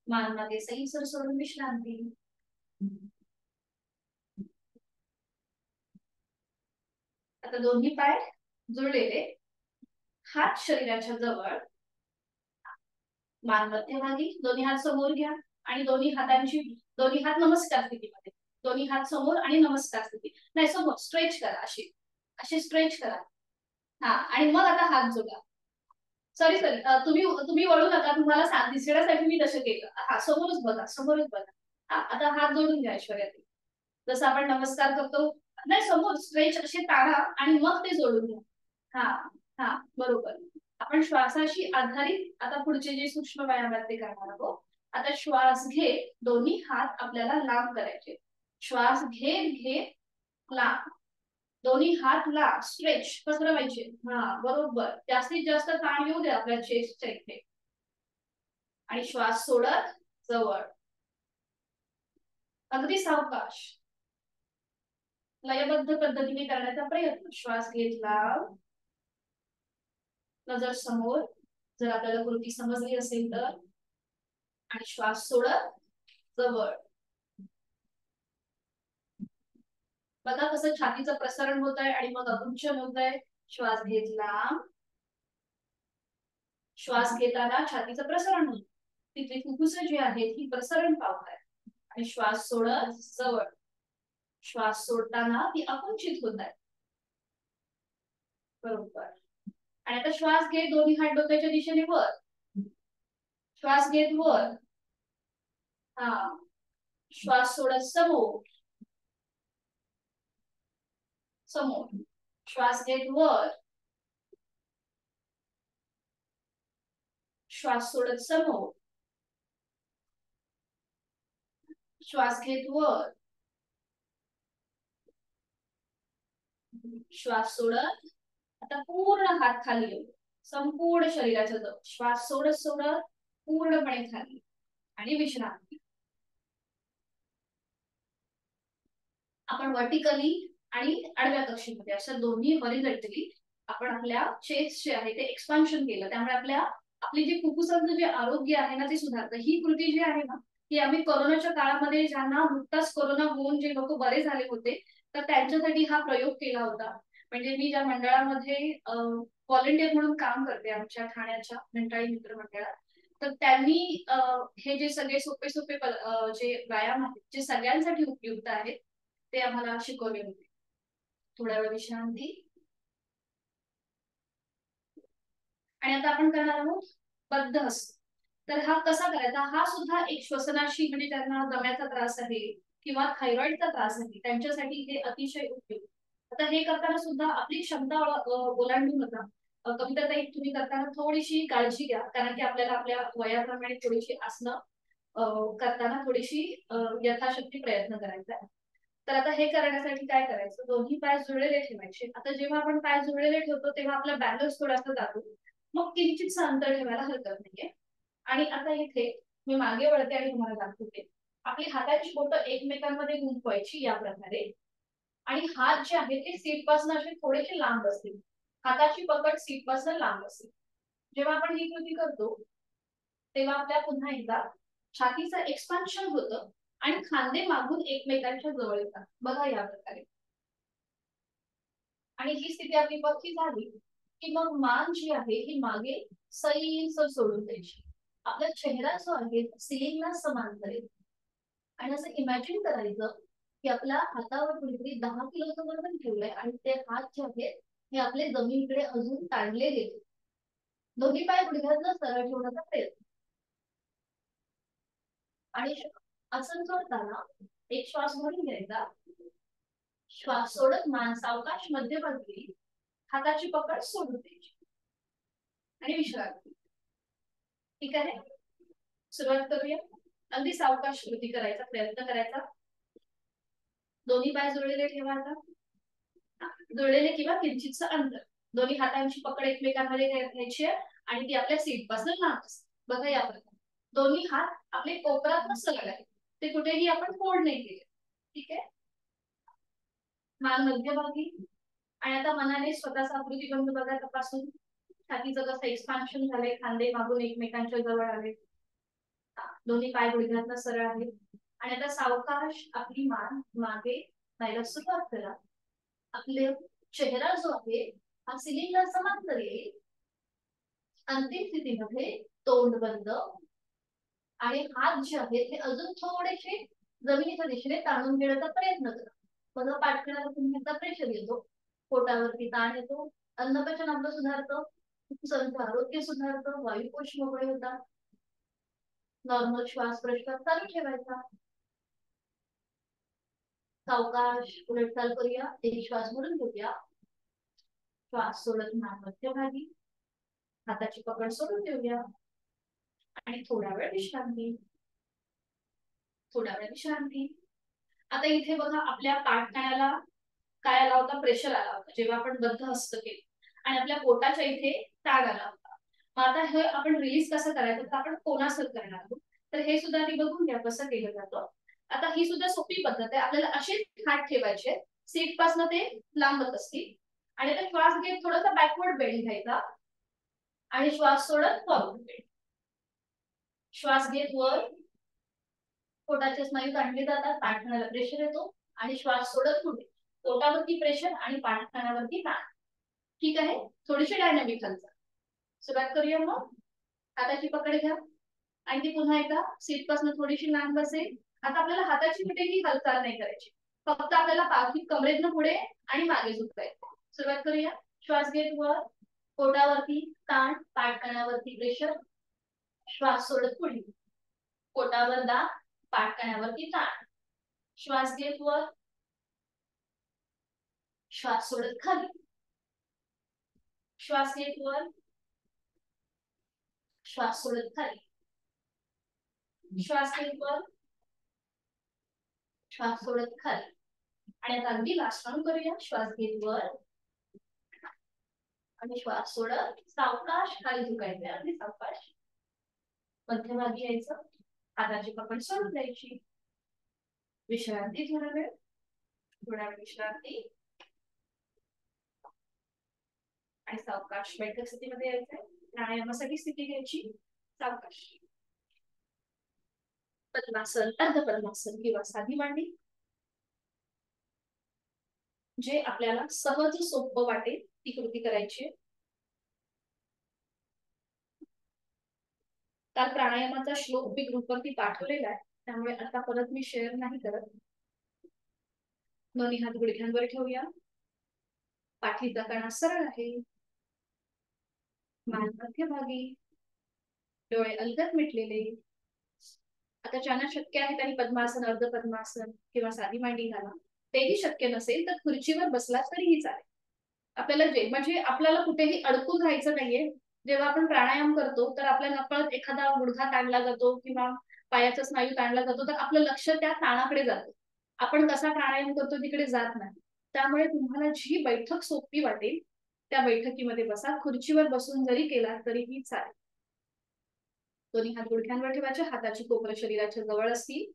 मान मागे सैलसर सोडून विश्रांती. आता दोन्ही पाय जुळलेले, हात शरीराच्या जवळ, मान मध्यभागी, दोन्ही हात समोर घ्या आणि दोन्ही हात नमस्कार स्थितीमध्ये, दोन्ही हात समोर आणि नमस्कार स्थिती, नाही समोर स्ट्रेच करा, अशी अशी स्ट्रेच करा. हा, आणि मग आता हात जोडा. सॉरी सॉरी, तुम्ही वळू नका, तुम्हाला दिसण्यासाठी मी तसं केलं. हा, समोरच बघा, समोरच बघा. हा, आता हात जोडून घ्या ऐश्वर्या. जसं आपण नमस्कार करतो, नाही समोर स्ट्रेच असे ताणा आणि मग ते जोडून घ्या. हा हा, बरोबर. आपण श्वासाशी आधारित आता पुढचे जे सूक्ष्म व्यायाम आहेत ते करणार आहोत. आता श्वास घे, दोन्ही हात आपल्याला लांब करायचे. श्वास घेत घेत लांब, दोन्ही हात लांब स्ट्रेच पसरवायचे. हा, बरोबर. जास्तीत जास्त ताण येऊ दे आपल्या चेस्टच्या इथे. आणि श्वास सोडत जवळ, अगदी सावकाश लयबद्ध पद्धतीने करण्याचा प्रयत्न. श्वास घेतला, नजर समोर, जर आपल्याला कृती समजली असेल तर, आणि श्वास सोडत जवळ. बघा कसं छातीचं प्रसारण होत आहे आणि मग अकुंचन होत आहे. श्वास घेतला, श्वास घेताना छातीचं प्रसारण होत, तिथली फुफ्फुस जी आहेत ही प्रसारण पावत आहे. आणि श्वास सोडत जवळ, श्वास सोडताना ती आकुंचित होत आहे. बरोबर. आणि आता श्वास घेत दोन्ही हात डोक्याच्या दिशेने वर, श्वास घेत वर. हा, श्वास सोडत समोर समोर, श्वास घेत वर, श्वास सोडत समोर, श्वास घेत वर, श्वास सोडत. आता पूर्ण हात खाली येऊ, संपूर्ण शरीराच्या जवळ, श्वास सोडत सोडत पूर्णपणे खाली आणि विश्रांती. आपण वर्टिकली आणि आडव्या कक्षेमध्ये अशा दोन्ही हॉरिझॉन्टली आपण आपल्या चेस्ट जे आहे ते एक्सपान्शन केलं, त्यामुळे आपली जी फुफ्फुसांचं जे आरोग्य आहे ना ते सुधारतं. ही कृती जी आहे ना ती आम्ही कोरोनाच्या काळामध्ये ज्यांना नुकताच कोरोना होऊन जे लोक बरे झाले होते तर त्यांच्यासाठी हा प्रयोग केला होता. म्हणजे मी ज्या मंडळामध्ये व्हॉलेंटियर म्हणून काम करते आमच्या ठाण्याच्या मंडळी मित्र मंडळात, तर त्यांनी हे जे सगळे सोपे सोपे जे व्यायाम आहेत जे सगळ्यांसाठी उपयुक्त आहेत ते आम्हाला शिकवले होते. थोड्या वेळ विश्रांती. आणि आता आपण करणार आहोत बद्धहस्त. तर हा कसा करायचा, हा सुद्धा एक श्वसनाशी, म्हणजे त्यांना दम्याचा त्रास आहे किंवा थायरॉइडचा त्रास आहे त्यांच्यासाठी हे अतिशय उपयुक्त. आता हे करताना सुद्धा आपली क्षमता ओलांडू नका. कविता ताई, तुम्ही करताना थोडीशी काळजी घ्या, कारण की आपल्याला आपल्या वयाप्रमाणे थोडीशी आसनं करताना थोडीशी यथाशक्ती प्रयत्न करायचा आहे. तर आता हे करण्यासाठी काय करायचं, दोन्ही पाय जुळलेले ठेवायचे. आता जेव्हा आपण पाय जुळलेले ठेवतो तेव्हा आपला बॅलन्स थोडासा जातो, मग किंचित अंतर ठेवायला हरकत नाहीये. आणि आता इथे मी मागे वळते आणि तुम्हाला दाखवते. आपली हाताची बोटं एकमेकांमध्ये गुंफवायची या प्रकारे, आणि हात जे आहे ते सीट पासून असे थोडेसे लांब असतील, हाताची पकड सीट पासून लांब असतील. जेव्हा आपण ही कृती करतो तेव्हा आपल्या पुन्हा एकदा छातीचं एक्सपान्शन होतं आणि खांदे मागून एकमेकांच्या जवळ येतात, बघा या प्रकारे. आणि ही स्थिती आपली पक्की झाली की मग मान जी आहे ही मागे सैलसर सोडून द्यायची. आपला चेहरा जो आहे सिलिंगला समांतर आहे. आणि असं इमॅजिन करायचं की आपल्या हातावर कुठेतरी 10 किलोचं वजन ठेवलंय आणि ते हात जे आहेत हे आपले जमिनीकडे अजून ताणले गेले. दोन्ही पाय गुडघ्यातनं सरळ ठेवण्याचा प्रयत्न. आणि आसन करताना एक श्वास भरून घ्यायचा, श्वास सोडत मान सावकाश मध्यभागी, हाताची पकड सोडून द्यायची आणि विश्रांती. ठीक आहे, सुरुवात करूया. अगदी सावकाश कृती करायचा प्रयत्न करायचा. दोन्ही पाय जुळलेले ठेवायचा, जुळलेले किंवा किंचितचं अंतर, दोन्ही हातांची पकड एकमेकांमध्ये घ्यायची आहे आणि ती आपल्या सीट पासून लांब असते. बघा या प्रकारे दोन्ही हात आपले कोपरात सरळ आहे, ते कुठेही आपण फोल्ड नाही केले. ठीक आहे, मान मध्यभागी. आणि आता मनाने स्वतःचा आकृती बंद बघा तपासून. छातीचं कसं एक्सपान्शन झालंय, खांदे मागून एकमेकांच्या जवळ आले, दोन्ही पाय गुडघ्यातनं सरळ आहेत. आणि आता सावकाश आपली मान मागे जायला सुरुवात करा. आपले चेहरा जो आहे हा सिलिंगला समांतर येईल. अंतिम स्थितीमध्ये तोंड बंद आणि हात जे आहेत ते अजून थोडेसे जमिनीच्या दिशेने ताणून घेण्याचा प्रयत्न करा. बघा पाठीला तुम्हाला प्रेशर येतो, पोटावरती ताण येतो, अन्नपचन आपलं सुधारतं, तुमचं आरोग्य सुधारतं, वायुकोश मोकळे होतात. नॉर्मल श्वास प्रश्वास चालू ठेवायचा. सावकाश उलटचाल करूया. एक श्वास भरून घेऊया, श्वास सोडत मान मध्यभागी, हाताची पकड सोडून देऊया आणि थोडा वेळ विश्रांती, थोडा वेळ विश्रांती. आता इथे बघा आपल्या पाठण्याला काय आला होता, प्रेशर आला होता जेव्हा आपण बद्ध हस्त केले आणि आपल्या पोटाच्या इथे ताण आला होता. मग आता हे आपण रिलीज कसं करायचं, तर आपण कोणासर करणार आहोत. तर हे सुद्धा आधी बघून घ्या कसं केलं जातं. आता ही सुद्धा सोपी पद्धत आहे. आपल्याला असेच हात ठेवायचे, सीट पासून ते लांबत असतील आणि आता श्वास घेत थोडासा बॅकवर्ड बेंड घ्यायचा आणि श्वास सोडत फॉरवर्ड बेंड. श्वास घेत वर, पोटाचे स्नायू ताणले जातात, पाठण्याला प्रेशर येतो आणि श्वास सोडत पुढे, पोटावरती प्रेशर आणि पाठण्यावरती ताण. ठीक आहे, थोडीशी डायनामिक हालचाल. सुरुवात करूया. मग हाताची पकड घ्या आणि ती पुन्हा एकदा सीट पासून थोडीशी लांब असेल. आता आपल्याला हाताची कुठेही हालचाल नाही करायची, फक्त आपल्याला पाठी कमरेतनं पुढे आणि मागे झुकवायचं. सुरुवात करूया. श्वास घेत वर, पोटावरती ताण, पाठण्यावरती प्रेशर, श्वास सोडत पुढे, पोटावर दाब, पाठण्यावरती ताण. श्वास घेत वर, श्वास सोडत खाली, श्वास घेत वर, श्वास सोडत खाली, श्वास घेत वर, श्वास सोडत खाली. आणि आता अगदी लास्ट राऊंड करूया. श्वास घेत वर आणि श्वास सोडत सावकाश खाली झुकायचे. अगदी सावकाश मध्यभागी यायचं, हाताची पकड सोडून द्यायची. विश्रांती, थोडा वेळ विश्रांती आणि सावकाश बैठक स्थितीमध्ये यायचंय. प्राणायामासाठी स्थिती घ्यायची. सावकाश पद्मासन, अर्ध पद्मासन किंवा साधी मांडी, जे आपल्याला सहज सोपं वाटेल ती कृती करायची. काल प्राणायामाचा श्लोक मी ग्रुपवरती पाठवलेला आहे, त्यामुळे आता परत मी शेअर नाही करत. दोन्ही हात गुडघ्यांवर ठेवूया. पाठीचा कणा सरळ आहे, मान मध्यभागी, डोळे अलगद मिटलेले. आता ज्यांना शक्य आहे त्यांनी पद्मासन, अर्ध पद्मासन किंवा साधी मांडी घाला. तेही शक्य नसेल तर खुर्चीवर बसला तरीही चालेल. आपल्याला जे म्हणजे आपल्याला कुठेही अडकून राहायचं नाहीये. जेव्हा आपण प्राणायाम करतो तर आपल्या नकळत एखादा गुडघा ताणला जातो किंवा पायाचा स्नायू ताणला जातो, तर आपलं लक्ष त्या ताणाकडे जातं. आपण कसा प्राणायाम करतो तिकडे जात नाही. त्यामुळे तुम्हाला जी बैठक सोपी वाटेल त्या बैठकीमध्ये बसा. खुर्चीवर बसून जरी केला तरीही चालेल. दोन्ही हात गुडघ्यांवर ठेवायचे, हाताची कोपरं शरीराच्या जवळ असतील,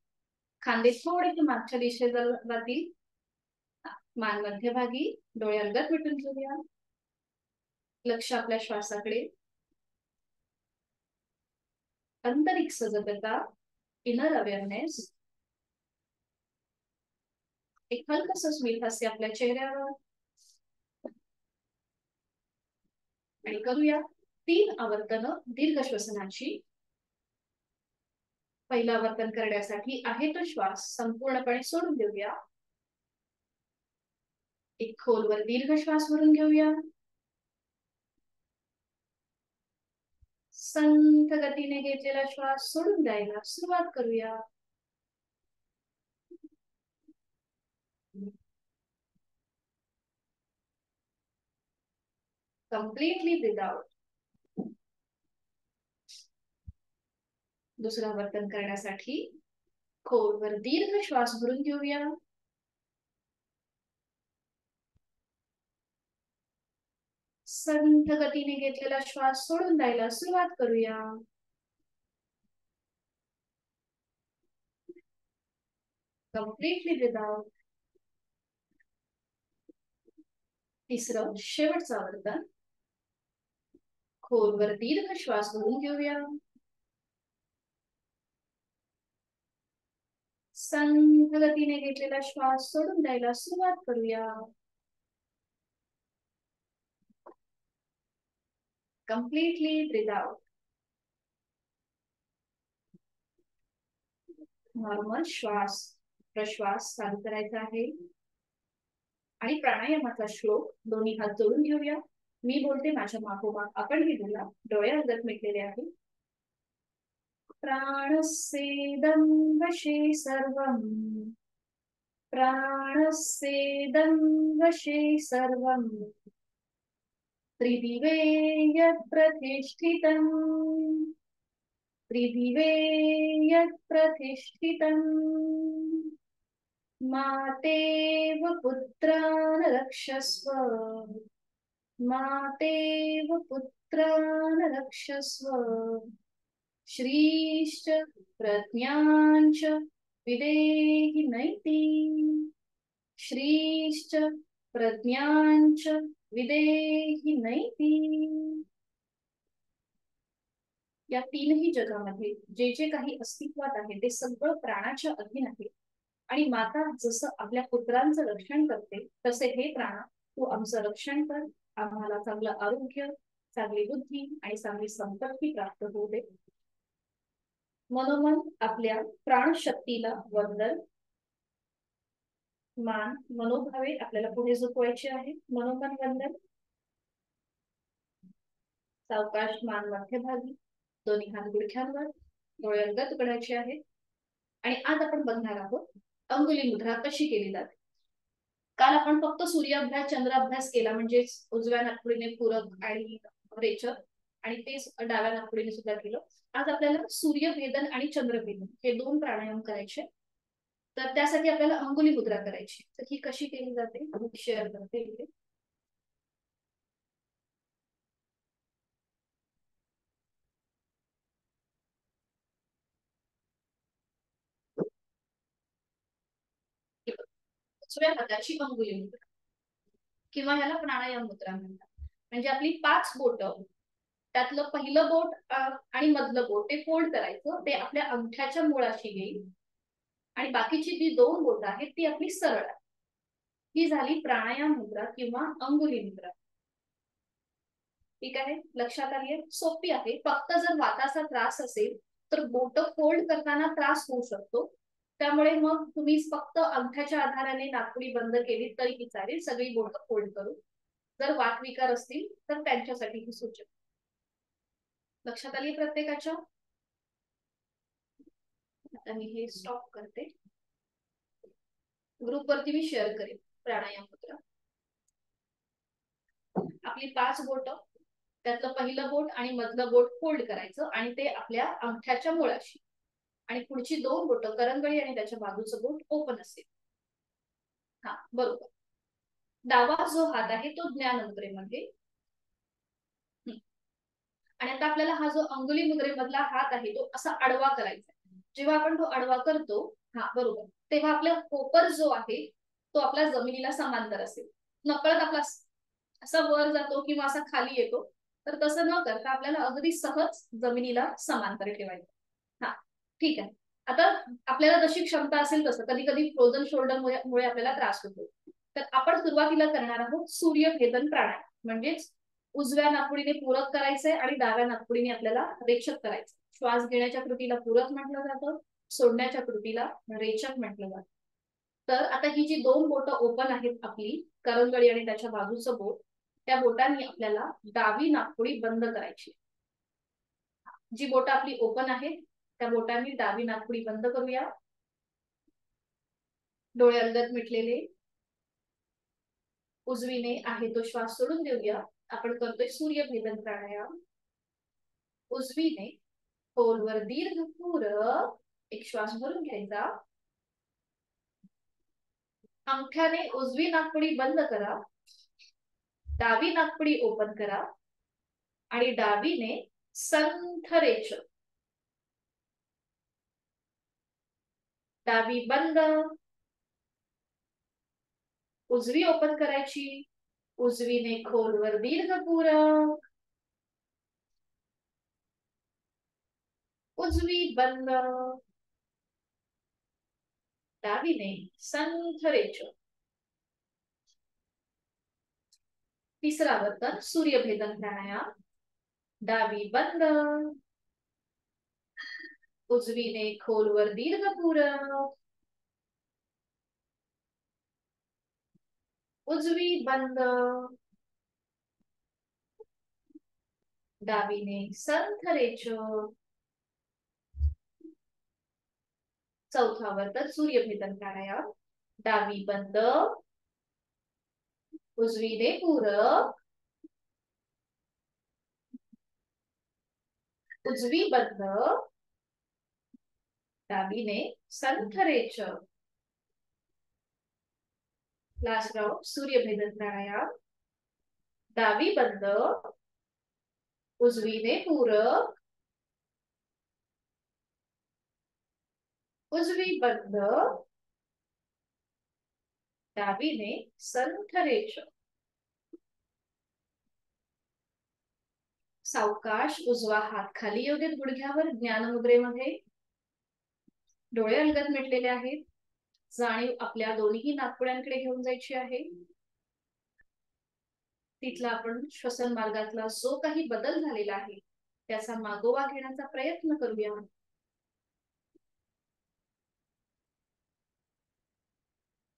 खांदे थोडेसे मागच्या दिशेला जातील, मान मध्यभागी, डोळे अलगद मिटून ठेवूया. लक्ष आपल्या श्वासाकडे. आंतरिक सजगता, इनर अवेअरनेस. एक हलकसं स्मित हास्य आपल्या चेहऱ्यावर. आणि करूया 3 आवर्तन दीर्घ श्वसनाची. पहिलं आवर्तन करण्यासाठी आहे तो श्वास संपूर्णपणे सोडून देऊया. एक खोलवर दीर्घ श्वास भरून घेऊया. संथ गतीने घेतलेला श्वास सोडून द्यायला सुरुवात करूया. Completely without. दुसरं आवर्तन करण्यासाठी खोलवर दीर्घ श्वास भरून घेऊया. संथ गतीने घेतलेला श्वास सोडून द्यायला सुरुवात करूया. Completely without. तिसरं शेवटचं आवर्तन. खोलवर दीर्घ श्वास भरून घेऊया. संथ गतीने घेतलेला श्वास सोडून द्यायला सुरुवात करूया. Completely breath out. नॉर्मल श्वास प्रश्वास चालू करायचा आहे. आणि प्राणायामाचा श्लोक दोन्ही हात जोडून घेऊया. मी बोलते माझ्या मागोमाग आपणही बोला. डोळे अर्धत मिटलेले आहे. प्राणस्येदं वशे सर्वं. प्राणस्येदं वशे सर्वं. त्रिदिवे यत् प्रतिष्ठितम्. त्रिदिवे यत् प्रतिष्ठितम्. मातेव पुत्रान् रक्षस्व. मातेव पुत्रान् रक्षस्व. श्रीश्च प्रज्ञाञ्च विदेहि नैति. श्रीश्च प्रज्ञाञ्च विदेहि नैति. या तीनही जगामध्ये जे जे काही अस्तित्वात आहे ते सगळं प्राणाच्या अधीन आहे. आणि माता जसं आपल्या पुत्रांचं रक्षण करते तसे हे प्राण तू आमचं रक्षण कर. आम्हाला चांगलं आरोग्य, चांगली बुद्धी आणि चांगली संपत्ती प्राप्त होऊ दे. मनोमन आपल्या प्राणशक्तीला वंदन. मान मनोभावे आपल्याला पुढे झुकवायचे आहे. मनोमन वंदन. सावकाश मान मध्यभागी, दोन्ही हात गुडघ्यांवर, डोळे अर्धत उघडायचे आहेत. आणि आज आपण बघणार आहोत अंगुली मुद्रा कशी केली जाते. काल आपण फक्त सूर्याभ्यास चंद्राभ्यास केला, म्हणजेच उजव्या नाकपुडीने पूरक आणि रेचक, आणि तेच डाव्या नाकपुडीने सुद्धा केलं. आज आपल्याला सूर्यभेदन आणि चंद्रभेदन हे दोन प्राणायाम करायचे. तर त्यासाठी आपल्याला अंगुली मुद्रा करायची. तर ही कशी केली जाते शेअर करते इथे. उजव्या हाताची अंगुली मुद्रा किंवा ह्याला प्राणायाम मुद्रा म्हणतात. म्हणजे आपली 5 बोट, त्यातलं पहिलं बोट आणि मधलं बोट ते फोल्ड करायचं, ते आपल्या अंगठ्याच्या मुळाशी येईल. आणि बाकीची जी 2 बोट आहेत ती आपली सरळ आहे. ही झाली प्राणायाम मुद्रा किंवा अंगुली मुद्रा. ठीक आहे, लक्षात आली आहे. सोपी आहे. फक्त जर वाताचा त्रास असेल तर बोट फोल्ड करताना त्रास होऊ शकतो. त्यामुळे मग तुम्ही फक्त अंगठ्याच्या आधाराने नाकपुडी बंद केली तरी चालेल, सगळी बोट फोल्ड करून. जर वात विकार असतील तर त्यांच्यासाठी ही सूचना. लक्षात आली प्रत्येकाच्या. आता मी हे स्टॉप करते. ग्रुप वरती मी शेअर करेन प्राणायाम मुद्रा. आपली 5 बोट, त्यातलं पहिलं बोट आणि मधलं बोट फोल्ड करायचं आणि ते आपल्या अंगठ्याच्या मुळाशी. आणि पुढची 2 बोट करंगळी आणि त्याच्या बाजूचं बोट ओपन असेल. हा बरोबर. डावा जो हात आहे तो ज्ञान मुद्रेमध्ये. आणि आता आपल्याला हा जो अंगुली मुद्रेमधला हात आहे तो असा आडवा करायचा. जेव्हा आपण तो आडवा करतो, हा बरोबर, तेव्हा आपला कोपर जो आहे तो आपल्या जमिनीला समांतर असेल. नकळत आपला असा वर जातो किंवा असा खाली येतो. तर तसं न करता आपल्याला अगदी सहज जमिनीला समांतर ठेवायचं. हा ठीक आहे. आता आपल्याला जशी क्षमता असेल तसं, कधी कधी फ्रोझन शोल्डर मुळे आपल्याला त्रास होतो. तर आपण सुरुवातीला करणार आहोत सूर्यभेदन प्राणायाम. म्हणजेच उजव्या नाकपुडीने पूरक करायचंय आणि डाव्या नाकपुडीने आपल्याला रेचक करायचं. श्वास घेण्याच्या कृतीला पूरक म्हटलं जातं, सोडण्याच्या कृतीला रेचक म्हटलं जातं. तर आता ही जी 2 बोटं ओपन आहेत आपली, करंगळी आणि त्याच्या बाजूचं बोट, त्या बोटांनी आपल्याला डावी नाकपुडी बंद करायची. जी बोट आपली ओपन आहे त्या बोटांनी डावी नाकपुडी बंद करूया. डोळे अलगद मिटलेले. उजवीने आहे तो श्वास सोडून देऊया. आपण करतोय सूर्यभेदन प्राणायाम. उजवीने खोलवर दीर्घ पूरक एक श्वास भरून घ्यायचा. अंगठ्याने उजवी नाकपुडी बंद करा. डावी नाकपुडी ओपन करा आणि डावीने संथ रेचक. डावी बंद, उजवी ओपन करायची. उजवीने खोलवर दीर्घ पूरक. उजवी बंद, डावीने संथ रेचो. तिसरा वर्तन सूर्यभेदन प्राणायाम. डावी बंद, उजवीने खोलवर दीर्घ पूरक. उजवी बंद, डावीने संथ रेचो. चौथा वर्तन सूर्यभेदन प्राणायाम. डावी बंद, उजवीने पूरक. उजवी बंद, डावीने संथ रेचो. लास्ट राउंड सूर्यभेदन प्राणायाम. डावी बंद, उजवीने पूरक. उजवी बंद, डावीने संथ रेचो. सावकाश उजवा हात खाली येऊ देत गुडघ्यावर ज्ञानमुद्रेमध्ये. डोळे अलगद मिटलेले आहेत. जाणीव आपल्या दोन्ही नाकपुड्यांकडे घेऊन जायची आहे. तिथला आपण श्वसन मार्गातला जो काही बदल झालेला आहे त्याचा मागोवा घेण्याचा प्रयत्न करूया.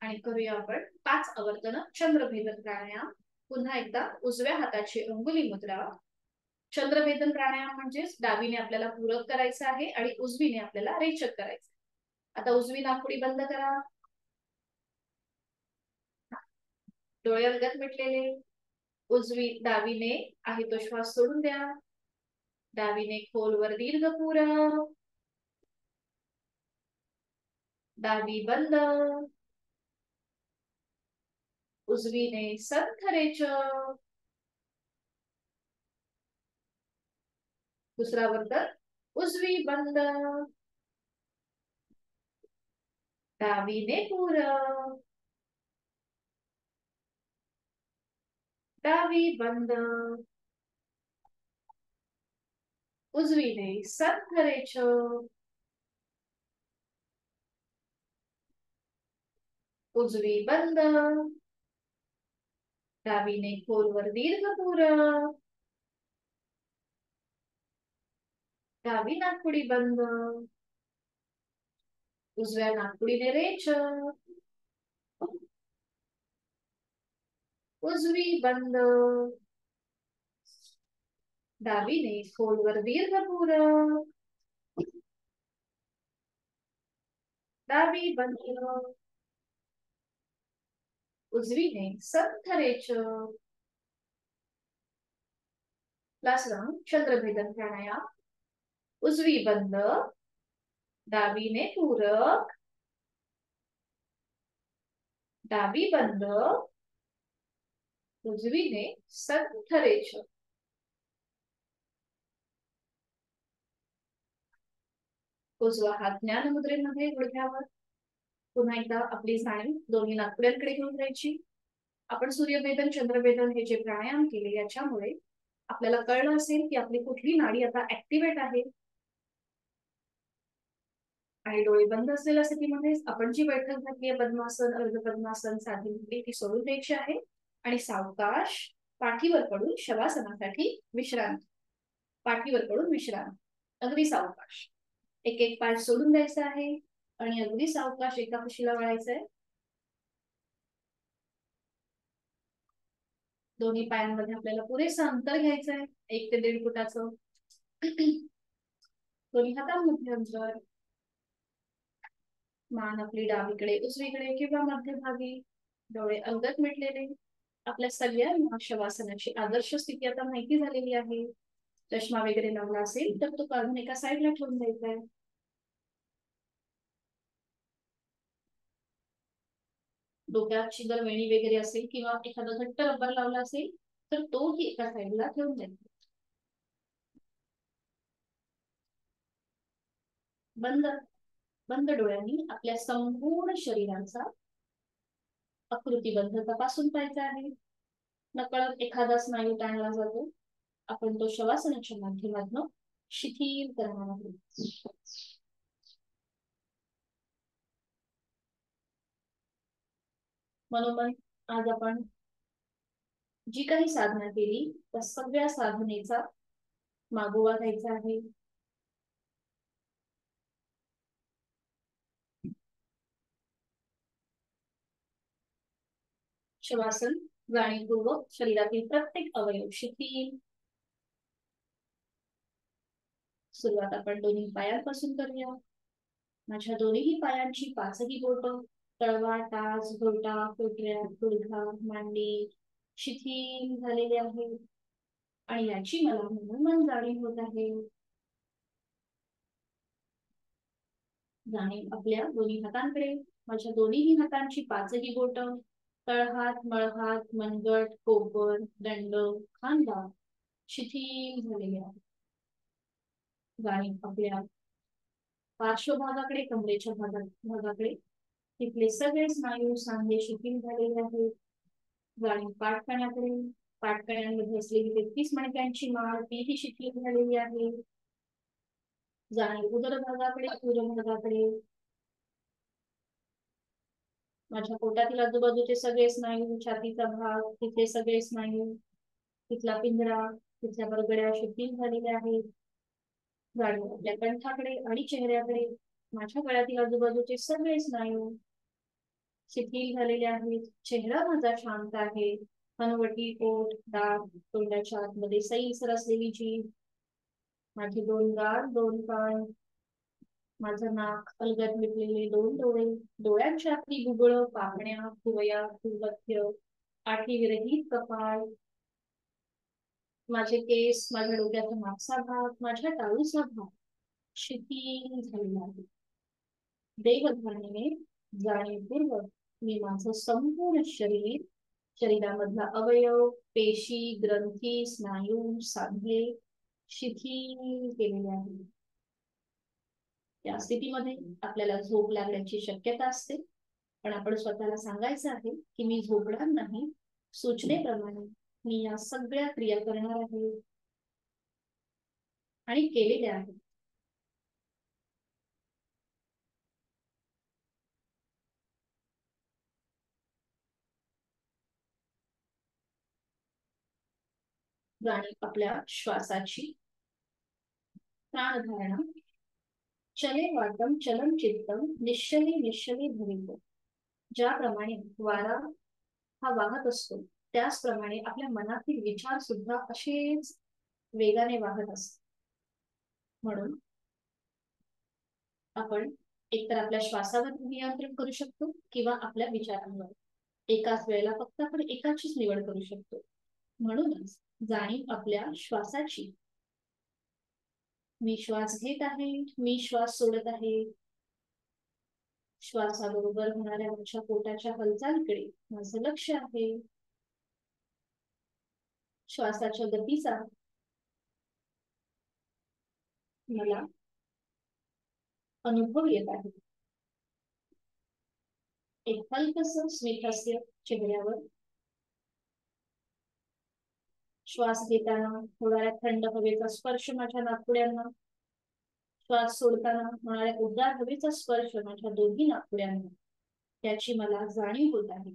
आणि करूया आपण 5 आवर्तन चंद्रभेदन प्राणायाम. पुन्हा एकदा उजव्या हाताची अंगुली मुद्रा. चंद्रभेदन प्राणायाम म्हणजेच डावीने आपल्याला पूरक करायचं आहे आणि उजवीने आपल्याला रेचक करायचं. आता उजवी नाकपुडी बंद करा. डोळे अलगद मिटलेले. उजवी डावीने आहे तो श्वास सोडून द्या. डावीने खोलवर दीर्घ पूरक. डावी बंद, उजवीने संथ रेचक. दुसरा वर्तन उजवी बंद, डावीने पूरक. डावी बंद, उजवीने संथ रेचक. उजवी बंद, डावीने खोलवर दीर्घ पूरक. डावी नाकपुडी बंद, उजव्या नाकपुडीने रेचक. उजवी बंद, डावीने खोलवर दीर्घ पूरक. डावी बंद, उजवीने संथ रेचक. लास्ट राउंड चंद्रभेदन प्राणायाम. उजवी बंद, डावीने पूरक. डावी बंद, उजवीने संथ रेचक. उजवा हात ज्ञानमुद्रेमध्ये गुडघ्यावर. पुन्हा एकदा आपली जाणीव दोन्ही नाकपुड्यांकडे घेऊन जायची. आपण सूर्यभेदन चंद्रभेदन हे जे प्राणायाम केले याच्यामुळे आपल्याला कळलं असेल की आपली कुठली नाडी आता ऍक्टिव्हेट आहे. आणि डोळे बंद असलेल्या स्थितीमध्ये आपण जी बैठक घातली आहे पद्मासन, अर्ध पद्मासन, साधी मुद्री ती सोडून द्यायची आहे आणि सावकाश पाठीवर पडून शवासनासाठी विश्रांती. पाठीवर पडून विश्रांती. अगदी सावकाश. एक एक पाय सोडून द्यायचा आहे आणि अगदी सावकाश एका कुशीला वळायचंय. दोन्ही पायांमध्ये आपल्याला पुरेसं अंतर घ्यायचंय 1 ते 1.5 फुटाचं. दोन्ही हातांमध्ये अंतर. मान आपली डावीकडे उजवीकडे किंवा मध्यभागी. डोळे अलगद मिटलेले. आपल्या सगळ्यांना शवासनाची आदर्श स्थिती आता माहिती झालेली आहे. चष्मा वगैरे लावला असेल तर तो काढून एका साईडला ठेवून द्यायचा आहे. डोक्याची जर वेणी वगैरे असेल किंवा एखादा घट्ट रबर लावला असेल तर तोही एका साईडला ठेवून द्यायचा. बंद बंद डोळ्यांनी आपल्या संपूर्ण शरीराचा आकृतीबद्ध तपासून पाहायचा आहे. नकळत एखादा स्नायू ताणला जातो. आपण तो शवासनाच्या माध्यमातून शिथिल करणार आहे. मनोमन आज आपण जी काही साधना केली त्या सगळ्या साधनेचा मागोवा घ्यायचा आहे. श्वासन जाणीवपूर्वक शरीरातील प्रत्येक अवयव शिथिल. सुरुवात आपण दोन्ही पायांपासून करूया. माझ्या दोन्ही पायांची पाचही बोट, तळवा, टाच, घोटा, पोटऱ्या, गुडघा, मांडी शिथिल झालेले आहे आणि याची मला मनोमन जाणीव होत आहे. जाणीव आपल्या दोन्ही हातांकडे. माझ्या दोन्ही हातांची पाचही बोट, तळहात, मळहात, मनगट, कोपर, दंड, खांदा शिथिल झालेले आहे. जाणीव आपल्या पार्श्वभागाकडे, कमरेच्या भागाकडे. तिथले सगळे स्नायू सांधे शिथिल झालेले आहेत. जाणीव पाठकण्याकडे. पाठकण्यांमध्ये असलेली 33 मणक्यांची माळ तीही शिथिल झालेली आहे. जाणीव उदर भागाकडे, उदर भागाकडे. माझ्या पोटातील आजूबाजूचे सगळे स्नायू, छातीचा भाग, तिथले सगळे स्नायू, तिथला पिंजरा, तिथल्या बरगड्या शिथिल झालेल्या आहेत. जाणीव आपल्या कंठाकडे आणि चेहऱ्याकडे. माझ्या गळ्यातील आजूबाजूचे सगळे स्नायू शिथिल झालेले आहेत. चेहरा माझा शांत आहे. हनवटी, पोट, दात, तोंडाच्या आतमध्ये सैलसर असलेली जीभ, माझे दोन गाल, दोन कान, माझं नाक, अलगद मिटलेले दोन डोळे, डोळ्यांच्या आतली बुबुळ, पापण्या, भुवया, भूमध्य, आठीविरहित कपाळ, माझे केस, माझ्या डोक्याचा मागचा भाग, माझ्या टाळूचा भाग शिथिल झालेला आहे. देहधारणेने जाणीवपूर्वक मी माझं संपूर्ण शरीर, शरीरामधला अवयव, पेशी, ग्रंथी, स्नायू, सांधे शिथिल केलेले आहे. या स्थितीमध्ये आपल्याला झोप लागण्याची शक्यता असते, पण आपण स्वतःला सांगायचं आहे की मी झोपणार नाही. सूचनेप्रमाणे मी या सगळ्या क्रिया करणार आहे आणि केलेल्या आहेत. जाणीव आपल्या श्वासाची. प्राणधारणा. चले वाटम चलन चित्तम निश्चले निश्चले भवितो. ज्याप्रमाणे वारा हा वाहत असतो त्याचप्रमाणे आपल्या मनातील विचार सुद्धा असेच वेगाने वाहत असतात. म्हणून आपण एकतर आपल्या श्वासावर नियंत्रण करू शकतो किंवा आपल्या विचारांवर. एकाच वेळेला फक्त आपण एकाचीच निवड करू शकतो. म्हणूनच जाणीव आपल्या श्वासाची. मी श्वास घेत आहे, मी श्वास सोडत आहे. श्वासाबरोबर होणाऱ्या माझ्या पोटाच्या हालचालीकडे माझं लक्ष आहे. श्वासाच्या गतीचा मला अनुभव येत आहे. एक हलकसं स्मितहास्य चेहऱ्यावर. श्वास घेताना होणाऱ्या थंड हवेचा स्पर्श माझ्या नाकपुड्यांना, श्वास सोडताना होणाऱ्या उबदार हवेचा स्पर्श माझ्या दोन्ही नाकपुड्यांना, त्याची मला जाणीव होत आहे.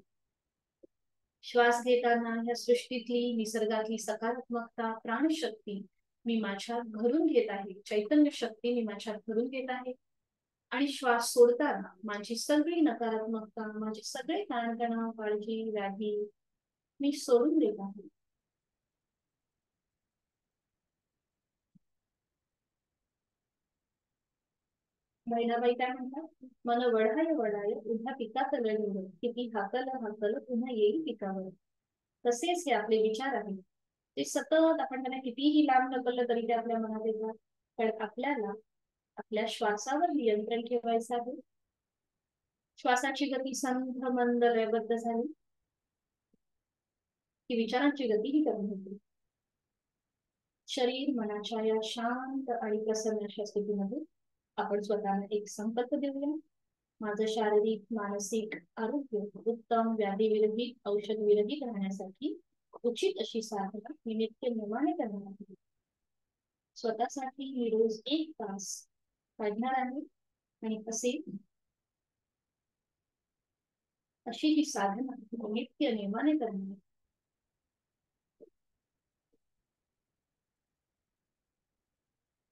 श्वास घेताना या सृष्टीतली, निसर्गातली सकारात्मकता, प्राणशक्ती मी माझ्यात भरून घेत आहे. चैतन्य शक्ती मी माझ्यात भरून घेत आहे. आणि श्वास सोडताना माझी सगळी नकारात्मकता, माझे सगळे ताणतणाव, काळजी, व्याधी मी सोडून देत आहे. बहिणाबाई काय म्हणतात? मन वढाय वढाय उभ्या पिकाचं लढवलं, किती हाकल हाकल पुन्हा येईल पिकावर. तसेच हे आपले विचार आहेत. ते सतत आपण त्यांना कितीही लांब ढकललं तरी ते आपल्या मनात येतात. पण आपल्याला आपल्या श्वासावर नियंत्रण ठेवायचं आहे. श्वासाची गती संथ मंद लयबद्ध झाली की विचारांची गतीही कमी होते. शरीर मनाच्या या शांत आणि प्रसन्न अशा स्थितीमध्ये आपण स्वतःला एक संकल्प देऊया. माझं शारीरिक मानसिक आरोग्य उत्तम, व्याधी औषध विरहित राहण्यासाठी उचित अशी साधना मी नित्य नियमाने करणार आहे. स्वतःसाठी मी रोज 1 तास काढणार आहे आणि अशी ही साधना नित्य नेमाने करणार.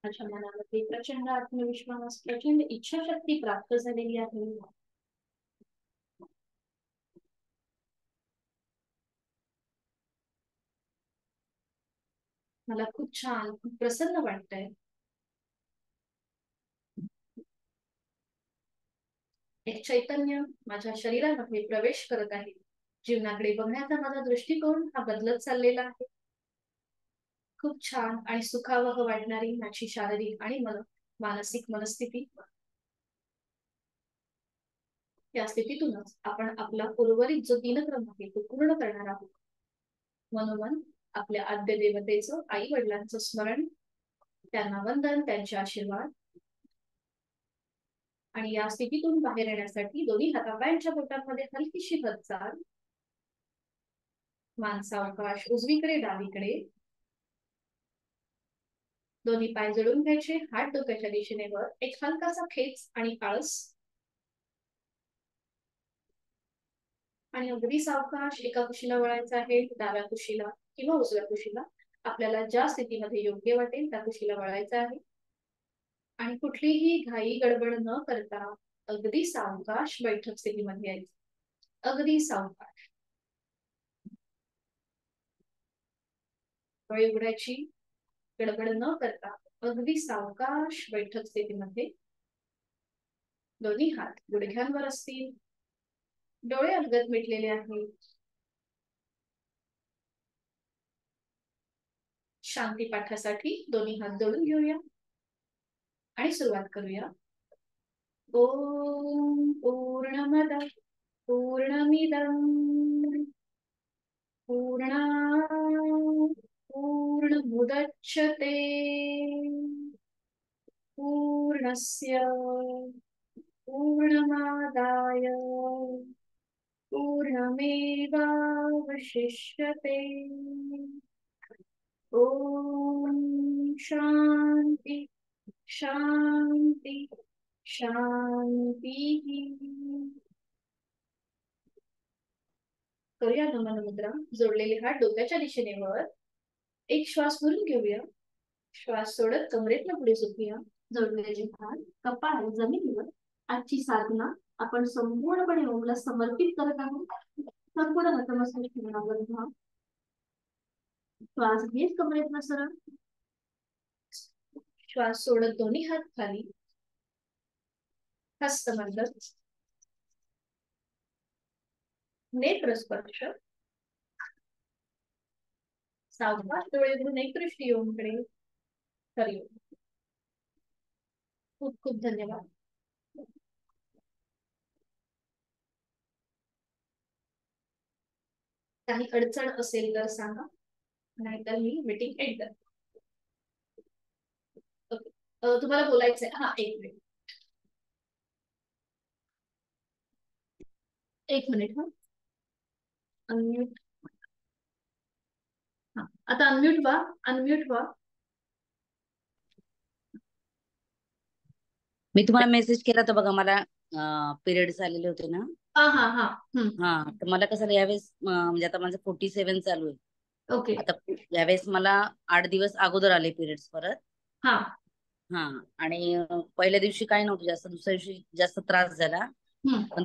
माझ्या मनामध्ये प्रचंड आत्मविश्वास, प्रचंड इच्छाशक्ती प्राप्त झालेली आहे. मला खूप छान, खूप प्रसन्न वाटतंय. एक चैतन्य माझ्या शरीरामध्ये प्रवेश करत आहे. जीवनाकडे बघण्याचा माझा दृष्टिकोन हा बदलत चाललेला आहे. खूप छान आणि सुखावह वाटणारी माझी शारीरिक आणि मानसिक मनस्थिती. या स्थितीतूनच आपण आपला उर्वरित जो दिनक्रम आहे तो पूर्ण करणार आहोत. मनोमन आपल्या आद्य देवतेचं, आई वडिलांचं स्मरण, त्यांना वंदन, त्यांचे आशीर्वाद. आणि या स्थितीतून बाहेर येण्यासाठी दोन्ही हातापायांच्या बोटांमध्ये हलकीशी हालचाल. मान सावकाश उजवीकडे डावीकडे. दोन्ही पाय जोडून घ्यायचे, हात डोक्याच्या दिशेने वर. एक हलकासा खेच आणि आळस. आणि अगदी सावकाश एका कुशीला वळायचं आहे, डाव्या कुशीला किंवा उजव्या कुशीला. आपल्याला ज्या स्थितीमध्ये योग्य वाटेल त्या कुशीला वळायचं आहे. आणि कुठलीही घाई गडबड न करता अगदी सावकाश बैठक स्थितीमध्ये यायचं. अगदी सावकाश. डोळे उघडायची, गडबड न करता अगदी सावकाश बैठक स्थितीमध्ये. दोन्ही हात गुडघ्यांवर असतील, डोळे अलगद मिटलेले आहेत. शांती पाठासाठी दोन्ही हात जोडून घेऊया आणि सुरुवात करूया. ओम पूर्णमद पूर्णमिदं पूर्णात् पूर्णमुदच्यते पूर्णस्य पूर्णमादाय पूर्णमेवावशिष्यते. ओम शांति शांति शांति. करूया नमन मुद्रा. जोडलेले हात डोक्याच्या दिशेने वर. एक श्वास भरून घेऊया. श्वास सोडत कमरेतनं पुढे झोपूया. जोडलेले हात कपाळ जमिनीवर. आजची साधना आपण संपूर्णपणे ओमला समर्पित करत आहोत. संपूर्ण नतमस्तक ठेवून श्वास घेत कमरेतनं सरळ. श्वास सोडत दोन्ही हात खाली. हस्तमंडल, नेत्र स्पर्श. सावकाश डोळे उघडून एक दृष्टी ओमकडे. हरिओम. खूप खूप धन्यवाद. काही अडचण असेल तर सांगा, नाहीतर मी मीटिंग एंड करते. तुम्हाला बोलायचंय? हा, एक मिनिट. एक मिनिट. हा, अनम्यूट. हा, आता अनम्यूट व्हा. अनम्यूट व्हा. मी तुम्हाला मेसेज केला तर बघा, मला पिरियड्स आलेले होते ना. हा हा हा. तर मला कसं यावेळेस म्हणजे आता माझं 47 चालू आहे. ओके. आता यावेळेस मला 8 दिवस अगोदर आले पिरियड्स परत. हा आणि पहिल्या दिवशी काही नव्हतं जास्त, दुसऱ्या दिवशी जास्त त्रास झाला. पण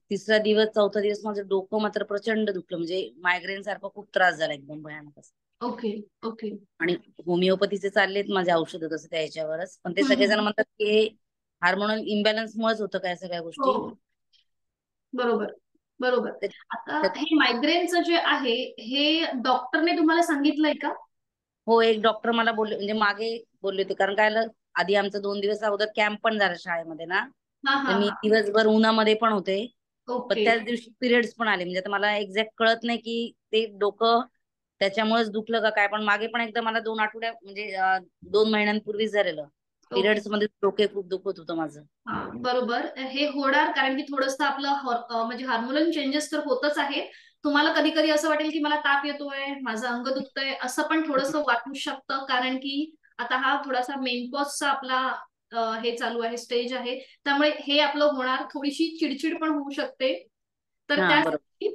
तिसरा दिवस, चौथा दिवस माझं डोकं मात्र प्रचंड दुखलं, म्हणजे मायग्रेन सारखा खूप त्रास झाला, एकदम भयानक असं. Okay okay. आणि होमिओपॅथीचे चाललेत माझे औषध तसं त्या ह्याच्यावरच, पण ते सगळेजण म्हणतात की हार्मोनल इम्बॅलन्स मुळेच होतं काय सगळ्या गोष्टी. बरोबर बरोबर. आता हे मायग्रेनचं जे आहे हे डॉक्टरने तुम्हाला सांगितलंय का? हो, एक डॉक्टर मला बोलले, म्हणजे मागे बोलले होते, कारण काय आधी आमचं 2 दिवस अगोदर कॅम्प पण झाला शाळेमध्ये ना. तर मी दिवसभर उन्हामध्ये पण होते, पण त्याच दिवशी पिरियड्स पण आले. म्हणजे आता मला एक्झॅक्ट कळत नाही की ते डोकं त्याच्यामुळेच दुखलं का काय, पण मागे पण एकदा मला 2 आठवड्या म्हणजे 2 महिन्यांपूर्वी झालेलं. पिरियड्स मध्ये डोके खूप दुखत होतं माझं. बरोबर, हे होणार कारण की थोडंसं आपलं म्हणजे हार्मोनल चेंजेस तर होतच आहे. तुम्हाला कधी कधी असं वाटेल की मला ताप येतोय, माझं अंग दुखतंय, असं पण थोडंसं वाटू शकतं, कारण की आता हा थोडासा मेनपॉजचा आपला हे चालू आहे, स्टेज आहे, त्यामुळे हे आपलं होणार, थोडीशी चिडचिड पण होऊ शकते. तर त्यासाठी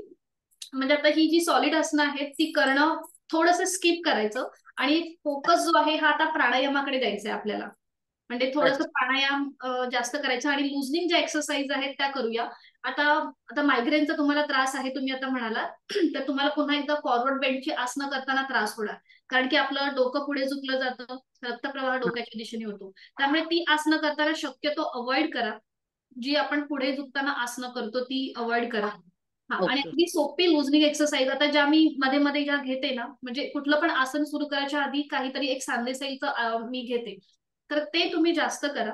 म्हणजे आता ही जी सॉलिड आसनं आहेत ती करणं थोडंसं स्किप करायचं आणि फोकस जो आहे हा आता प्राणायामाकडे द्यायचा आहे आपल्याला. म्हणजे थोडंसं प्राणायाम जास्त करायचं आणि लुझनिंग ज्या एक्सरसाइज आहेत त्या करूया. आता आता मायग्रेनचा तुम्हाला त्रास आहे तुम्ही आता म्हणाला, तर तुम्हाला पुन्हा एकदा फॉरवर्ड बेंडची आसनं करताना त्रास होणार, कारण की आपलं डोकं पुढे झुकलं जातं, रक्तप्रवाह डोक्याच्या दिशेने होतो. त्यामुळे ती आसनं करताना शक्यतो अवॉइड करा. जी आपण पुढे झुकताना आसनं करतो ती अवॉइड करा. हा, आणि अगदी सोपी लुझनिंग एक्सरसाइज आता ज्या मी मध्ये मध्ये ज्या घेते ना, म्हणजे कुठलं पण आसन सुरू करायच्या आधी काहीतरी एक सांधेसईचं मी घेते, तर ते तुम्ही जास्त करा,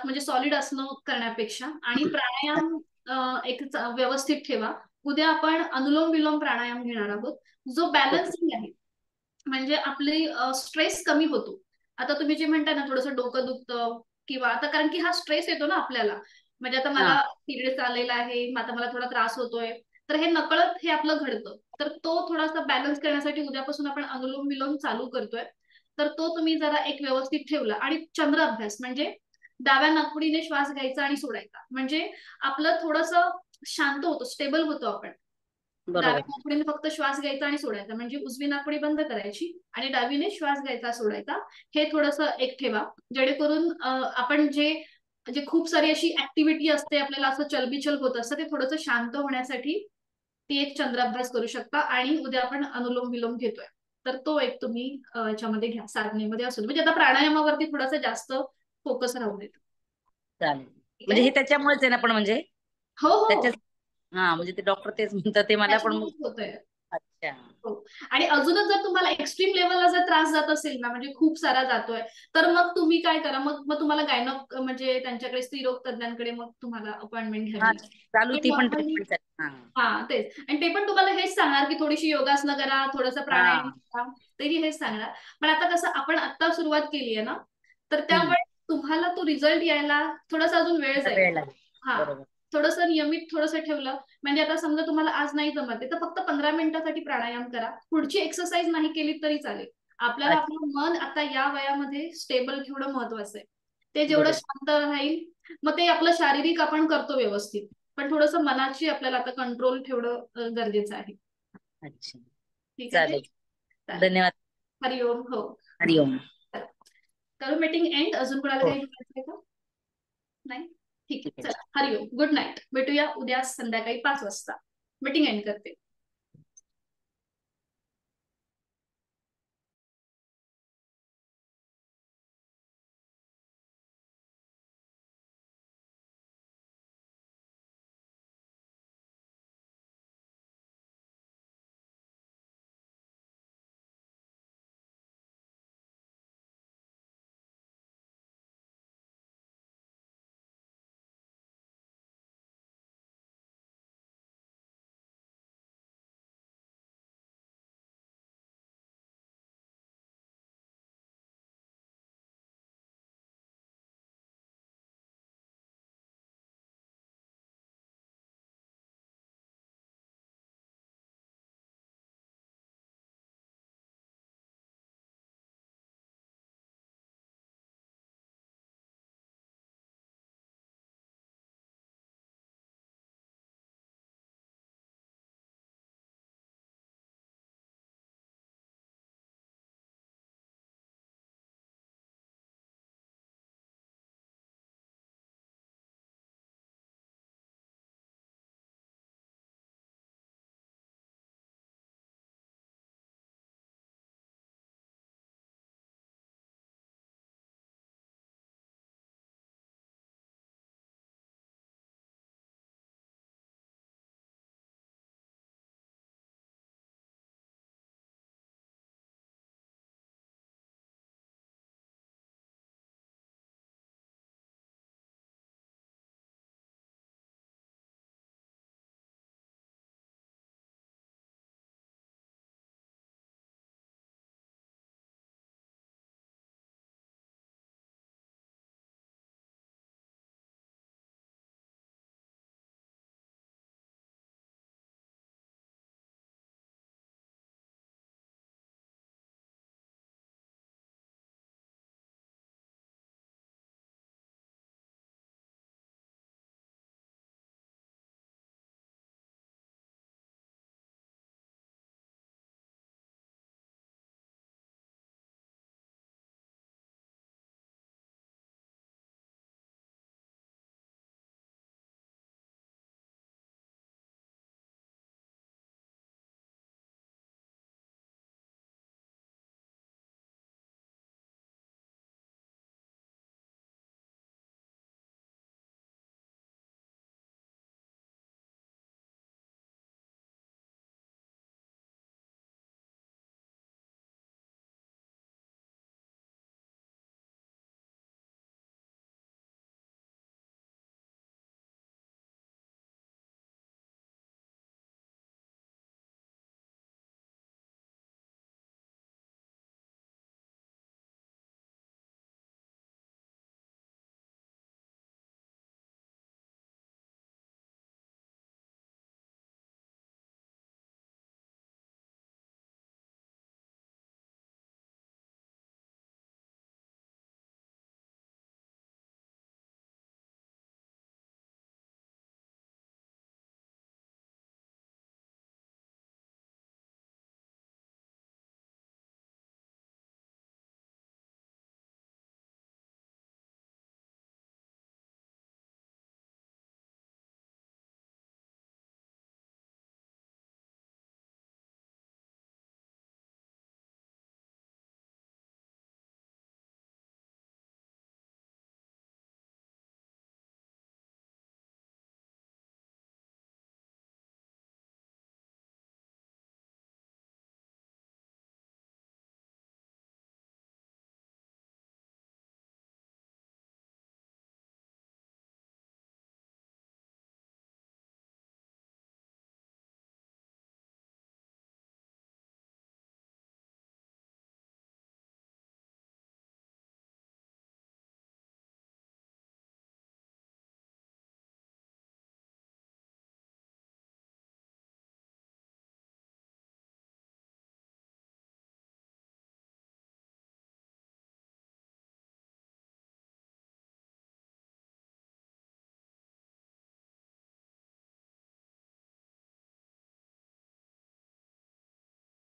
म्हणजे सॉलिड आसनं करण्यापेक्षा. आणि प्राणायाम एक व्यवस्थित ठेवा. उद्या आपण अनुलोम विलोम प्राणायाम घेणार आहोत, जो बॅलन्सिंग आहे, म्हणजे आपली स्ट्रेस कमी होतो. आता तुम्ही जे म्हणता ना थोडंसं डोकं दुखतं किंवा आता, कारण की हा स्ट्रेस येतो ना आपल्याला, म्हणजे आता मला पिरियड्स आलेला आहे, आता मला थोडा त्रास होतोय, तर हे नकळत हे आपलं घडतं. तर तो थोडासा बॅलन्स करण्यासाठी उद्यापासून आपण अनुलोम विलोम चालू करतोय. तर तो तुम्ही जरा एक व्यवस्थित ठेवला. आणि चंद्र अभ्यास म्हणजे डाव्या नाकपुडीने श्वास घ्यायचा आणि सोडायचा, म्हणजे आपलं थोडंसं शांत होतो, स्टेबल होतो आपण. डाव्या नाकपुडीने फक्त श्वास घ्यायचा आणि सोडायचा, म्हणजे उजवी नाकपुडी बंद करायची आणि डावीने श्वास घ्यायचा सोडायचा. हे थोडंसं एक ठेवा, जेणेकरून आपण जे खूप सारी अशी ऍक्टिव्हिटी असते, आपल्याला असं चलबिचल होत असतं, ते थोडंसं शांत होण्यासाठी ती एक चंद्राभ्यास करू शकता. आणि उद्या आपण अनुलोम विलोम घेतोय, तर तो एक तुम्ही याच्यामध्ये घ्या, साधनेमध्ये असू. म्हणजे आता प्राणायामावरती थोडासा जास्त फोकस राहू देत. चालेल. म्हणजे हे त्याच्यामुळेच आहे ना, पण म्हणजे हो हो, म्हणजे ते डॉक्टर तेच म्हणतात ते मला पण होतंय. अच्छा. हो. आणि अजूनच जर तुम्हाला एक्स्ट्रीम लेवलला जर त्रास जात असेल ना, म्हणजे खूप सारा जातोय, तर मग तुम्ही काय करा, मग तुम्हाला गायनॉक म्हणजे त्यांच्याकडे, स्त्रीरोग तज्ञांकडे मग तुम्हाला अपॉइंटमेंट घ्यावी. चालू ती पण हा तेच. आणि ते पण तुम्हाला हेच सांगणार की थोडीशी योगासनं करा, थोडंसं प्राणायाम करा, तेही हेच सांगणार. पण आता कसं आपण आता सुरुवात केली आहे ना, तर त्यामुळे तुम्हाला तो रिझल्ट यायला थोडासा अजून वेळ जाईल. हा, थोडंसं नियमित थोडंसं ठेवलं, म्हणजे आता समजा तुम्हाला आज नाही जमत तर फक्त 15 मिनिटासाठी प्राणायाम करा, पुढची एक्सरसाइज नाही केली तरी चालेल. आपल्याला आपलं मन आता या वयामध्ये स्टेबल ठेवणं महत्वाचं आहे. ते जेवढं शांत राहील, मग ते आपलं शारीरिक आपण करतो व्यवस्थित, पण थोडंसं मनाची आपल्याला आता कंट्रोल ठेवणं गरजेचं आहे. अच्छा, ठीक आहे, धन्यवाद. हरिओम. हो, हरिओम. करू मीटिंग एंड. अजून कोणाला काही बोलायचं का? नाही, ठीक आहे, चला, हरिओम, गुड नाईट. भेटूया उद्या संध्याकाळी 5 वाजता. मीटिंग एंड करते.